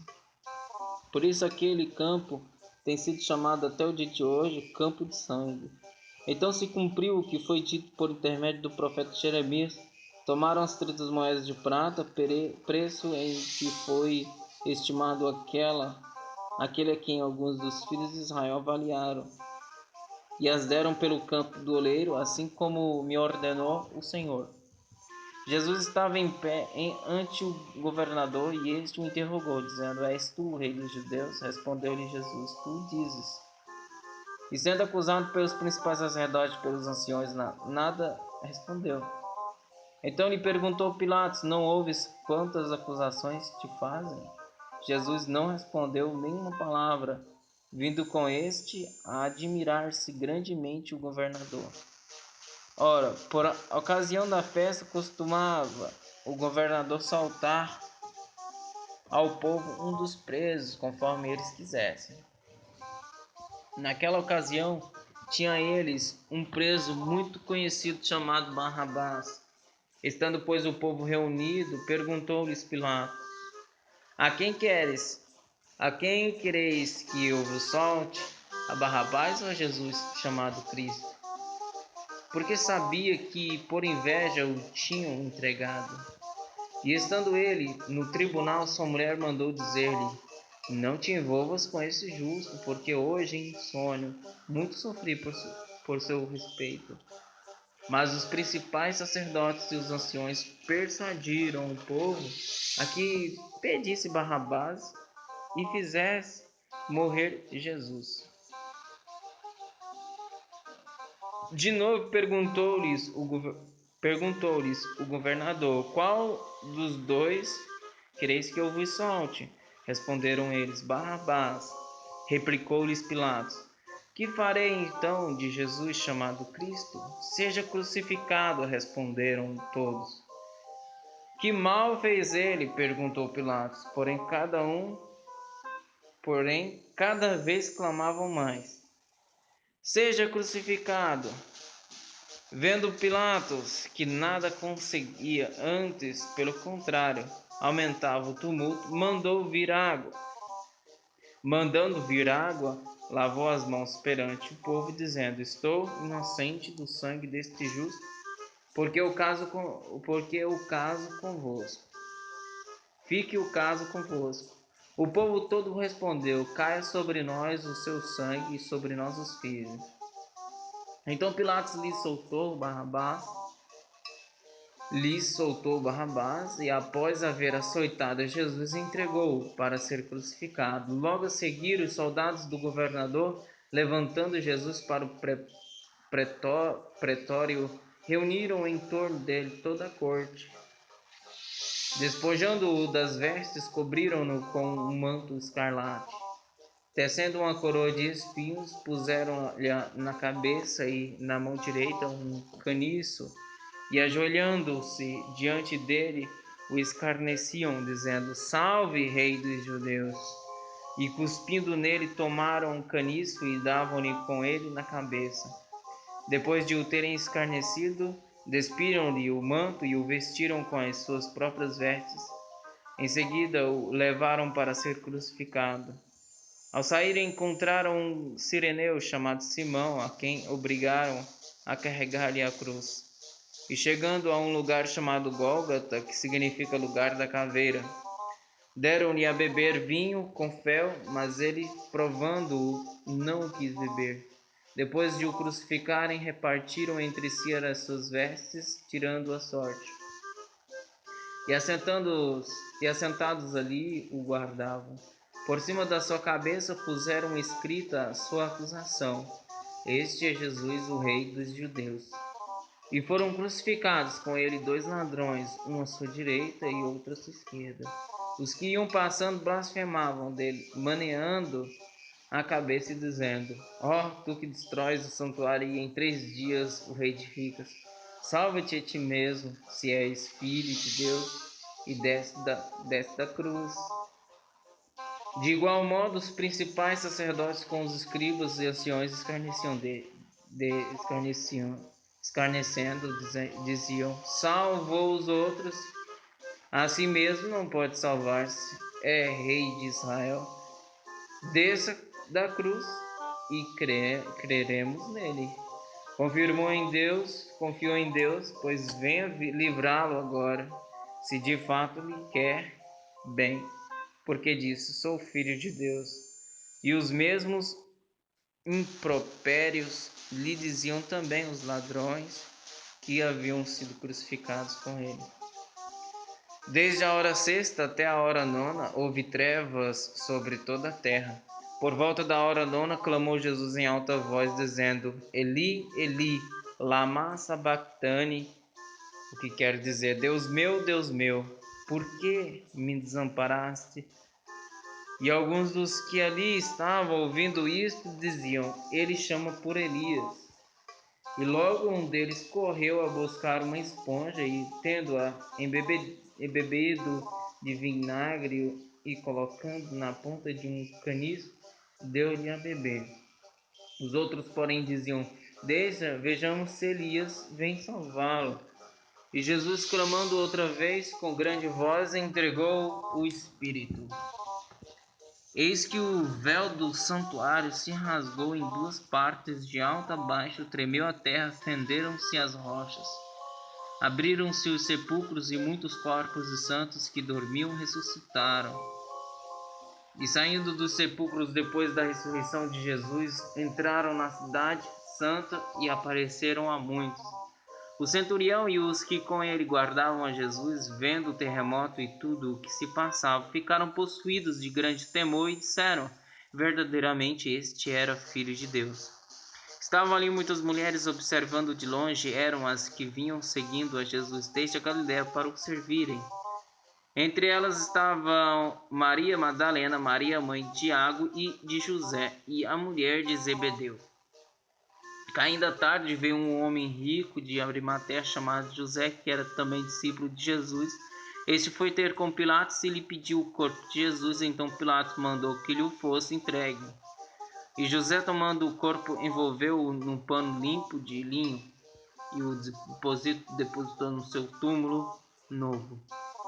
Por isso aquele campo tem sido chamado até o dia de hoje Campo de Sangue. Então se cumpriu o que foi dito por intermédio do profeta Jeremias: Tomaram as 30 moedas de prata, preço em que foi estimado aquele a quem alguns dos filhos de Israel avaliaram, e as deram pelo campo do oleiro, assim como me ordenou o Senhor. Jesus estava em pé ante o governador, e este o interrogou, dizendo: És tu o rei dos judeus? Respondeu-lhe Jesus: Tu dizes. E sendo acusado pelos principais sacerdotes e pelos anciões, nada respondeu. Então lhe perguntou Pilatos: Não ouves quantas acusações te fazem? Jesus não respondeu nenhuma palavra, vindo com este a admirar-se grandemente o governador. Ora, por ocasião da festa, costumava o governador soltar ao povo um dos presos, conforme eles quisessem. Naquela ocasião, tinha eles um preso muito conhecido chamado Barrabás. Estando, pois, o povo reunido, perguntou-lhes Pilatos: A quem queres? A quem quereis que eu vos solte? A Barrabás ou a Jesus, chamado Cristo? Porque sabia que por inveja o tinham entregado. E estando ele no tribunal, sua mulher mandou dizer-lhe: Não te envolvas com esse justo, porque hoje em sonho muito sofri por seu respeito. Mas os principais sacerdotes e os anciões persuadiram o povo a que pedisse Barrabás e fizesse morrer Jesus. De novo perguntou-lhes o governador: Qual dos dois quereis que eu vos solte? Responderam eles: Barrabás. Replicou-lhes Pilatos: Que farei então de Jesus chamado Cristo? Seja crucificado, responderam todos. Que mal fez ele? Perguntou Pilatos. Porém, cada vez clamavam mais: Seja crucificado. Vendo Pilatos que nada conseguia, antes, pelo contrário, aumentava o tumulto, Mandando vir água, lavou as mãos perante o povo, dizendo: Estou inocente do sangue deste justo, porque o caso convosco. Fique o caso convosco. O povo todo respondeu: Caia sobre nós o seu sangue e sobre nossos filhos. Então Pilatos lhes soltou Barrabás e, após haver açoitado Jesus, entregou-o para ser crucificado. Logo a seguir, os soldados do governador, levantando Jesus para o pretório, reuniram em torno dele toda a corte. Despojando-o das vestes, cobriram-no com um manto escarlate. Tecendo uma coroa de espinhos, puseram-lhe na cabeça e na mão direita um caniço, e ajoelhando-se diante dele, o escarneciam, dizendo: Salve, Rei dos Judeus! E cuspindo nele, tomaram um caniço e davam-lhe com ele na cabeça. Depois de o terem escarnecido, despiram-lhe o manto e o vestiram com as suas próprias vestes. Em seguida, o levaram para ser crucificado. Ao saírem, encontraram um cireneu chamado Simão, a quem obrigaram a carregar-lhe a cruz. E chegando a um lugar chamado Gólgota, que significa lugar da caveira, deram-lhe a beber vinho com fel, mas ele, provando-o, não o quis beber. Depois de o crucificarem, repartiram entre si as suas vestes, tirando a sorte. E assentados ali, o guardavam. Por cima da sua cabeça puseram escrita a sua acusação: Este é Jesus, o Rei dos Judeus. E foram crucificados com ele 2 ladrões, um à sua direita e outro à sua esquerda. Os que iam passando blasfemavam dele, maneando a cabeça e dizendo: Ó, tu que destróis o santuário e em 3 dias o reedificas, salva-te a ti mesmo, se és filho de Deus, e desce da cruz. De igual modo, os principais sacerdotes com os escribas e anciões escarnecendo, diziam: Salvou os outros, a si mesmo não pode salvar-se, é rei de Israel. Desça da cruz e creremos nele. Confiou em Deus, pois venha livrá-lo agora, se de fato lhe quer bem, porque disse: Sou filho de Deus. E os mesmos impropérios lhe diziam também os ladrões que haviam sido crucificados com ele. Desde a hora sexta até a hora nona, houve trevas sobre toda a terra. Por volta da hora nona, clamou Jesus em alta voz, dizendo: Eli, Eli, lama sabachthani, o que quer dizer: Deus meu, por que me desamparaste? E alguns dos que ali estavam ouvindo isto diziam: Ele chama por Elias. E logo um deles correu a buscar uma esponja e, tendo-a embebido de vinagre e colocando na ponta de um caniço, deu-lhe a beber. Os outros, porém, diziam: Deixa, vejamos se Elias vem salvá-lo. E Jesus, clamando outra vez com grande voz, entregou o Espírito. Eis que o véu do santuário se rasgou em 2 partes, de alto a baixo, tremeu a terra, fenderam-se as rochas. Abriram-se os sepulcros e muitos corpos de santos que dormiam ressuscitaram. E saindo dos sepulcros depois da ressurreição de Jesus, entraram na cidade santa e apareceram a muitos. O centurião e os que com ele guardavam a Jesus, vendo o terremoto e tudo o que se passava, ficaram possuídos de grande temor e disseram: verdadeiramente este era filho de Deus. Estavam ali muitas mulheres observando de longe, eram as que vinham seguindo a Jesus desde a Galiléia para o servirem. Entre elas estavam Maria Madalena, Maria mãe de Tiago e de José, e a mulher de Zebedeu. Caindo a tarde, veio um homem rico de Arimateia chamado José, que era também discípulo de Jesus. Este foi ter com Pilatos e lhe pediu o corpo de Jesus. Então Pilatos mandou que lhe fosse entregue. E José, tomando o corpo, envolveu-o num pano limpo de linho e o depositou no seu túmulo novo,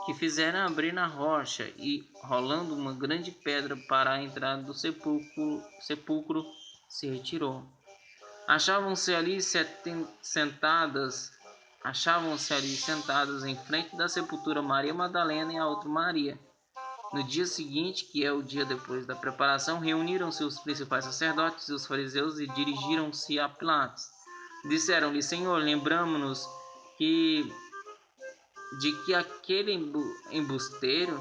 que fizeram abrir na rocha, e rolando uma grande pedra para a entrada do sepulcro, se retirou. Achavam-se ali sentadas em frente da sepultura Maria Madalena e a outra Maria. No dia seguinte, que é o dia depois da preparação, reuniram-se os principais sacerdotes e os fariseus e dirigiram-se a Pilatos. Disseram-lhe: Senhor, lembramo-nos de que aquele embusteiro,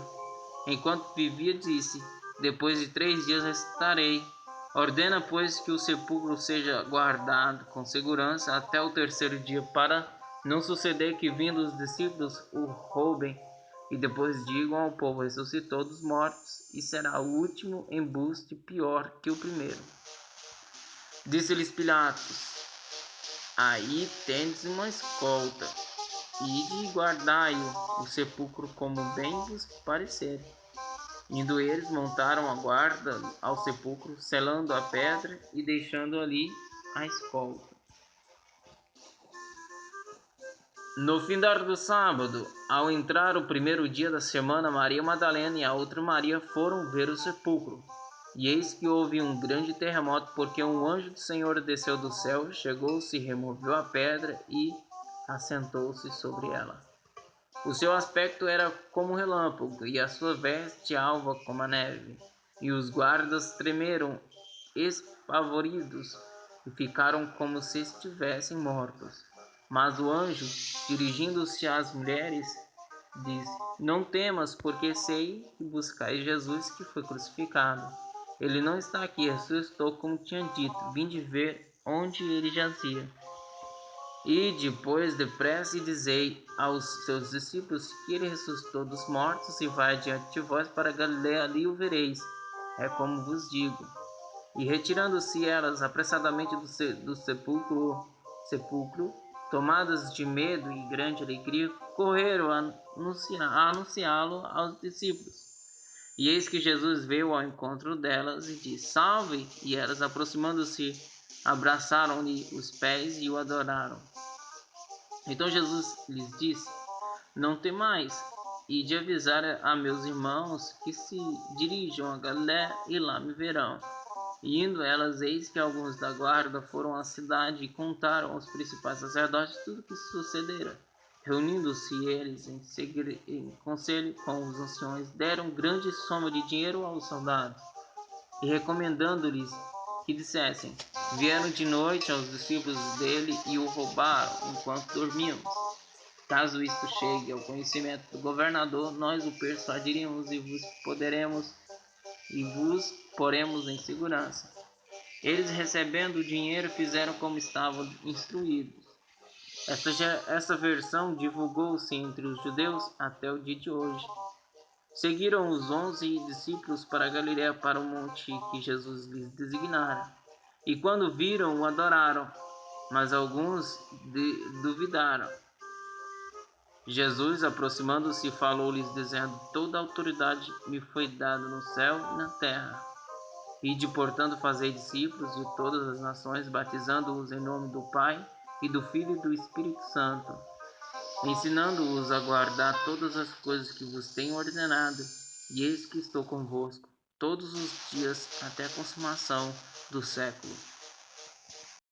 enquanto vivia, disse: Depois de 3 dias ressuscitarei. Ordena, pois, que o sepulcro seja guardado com segurança até o 3º dia, para não suceder que, vindo os discípulos, o roubem. E depois digam ao povo: ressuscitou dos mortos, e será o último embuste pior que o primeiro. Disse-lhes Pilatos: aí tendes uma escolta, ide e guardai o sepulcro como bem vos parecer. Indo eles, montaram a guarda ao sepulcro, selando a pedra e deixando ali a escolta. No findar do sábado, ao entrar o primeiro dia da semana, Maria Madalena e a outra Maria foram ver o sepulcro. E eis que houve um grande terremoto, porque um anjo do Senhor desceu do céu, chegou-se, removeu a pedra e assentou-se sobre ela. O seu aspecto era como um relâmpago, e a sua veste alva como a neve. E os guardas tremeram, espavoridos, e ficaram como se estivessem mortos. Mas o anjo, dirigindo-se às mulheres, disse: não temas, porque sei que buscais Jesus que foi crucificado. Ele não está aqui, ressuscitou como tinha dito. Vinde ver onde ele jazia. E depois depressa e dizei aos seus discípulos que ele ressuscitou dos mortos e vai diante de vós para Galiléia, ali o vereis. É como vos digo. E retirando-se elas apressadamente do sepulcro, tomadas de medo e grande alegria, correram a anunciá-lo aos discípulos. E eis que Jesus veio ao encontro delas e disse: salve! E elas, aproximando-se, abraçaram-lhe os pés e o adoraram. Então Jesus lhes disse: não temais, e de avisar a meus irmãos que se dirijam a Galiléia e lá me verão. E indo elas, eis que alguns da guarda foram à cidade e contaram aos principais sacerdotes tudo o que sucedera. Reunindo-se eles em conselho com os anciões, deram grande soma de dinheiro aos soldados, e recomendando-lhes que dissessem: vieram de noite aos discípulos dele e o roubaram enquanto dormíamos. Caso isto chegue ao conhecimento do governador, nós o persuadiremos e vos poremos em segurança. Eles, recebendo o dinheiro, fizeram como estavam instruídos. Essa versão divulgou-se entre os judeus até o dia de hoje. Seguiram os 11 discípulos para Galiléia, para o monte que Jesus lhes designara. E quando viram, o adoraram, mas alguns duvidaram. Jesus, aproximando-se, falou-lhes, dizendo: toda a autoridade me foi dada no céu e na terra. Ide, portanto, fazei discípulos de todas as nações, batizando-os em nome do Pai, e do Filho e do Espírito Santo, ensinando-os a guardar todas as coisas que vos tenho ordenado. E eis que estou convosco todos os dias até a consumação do século.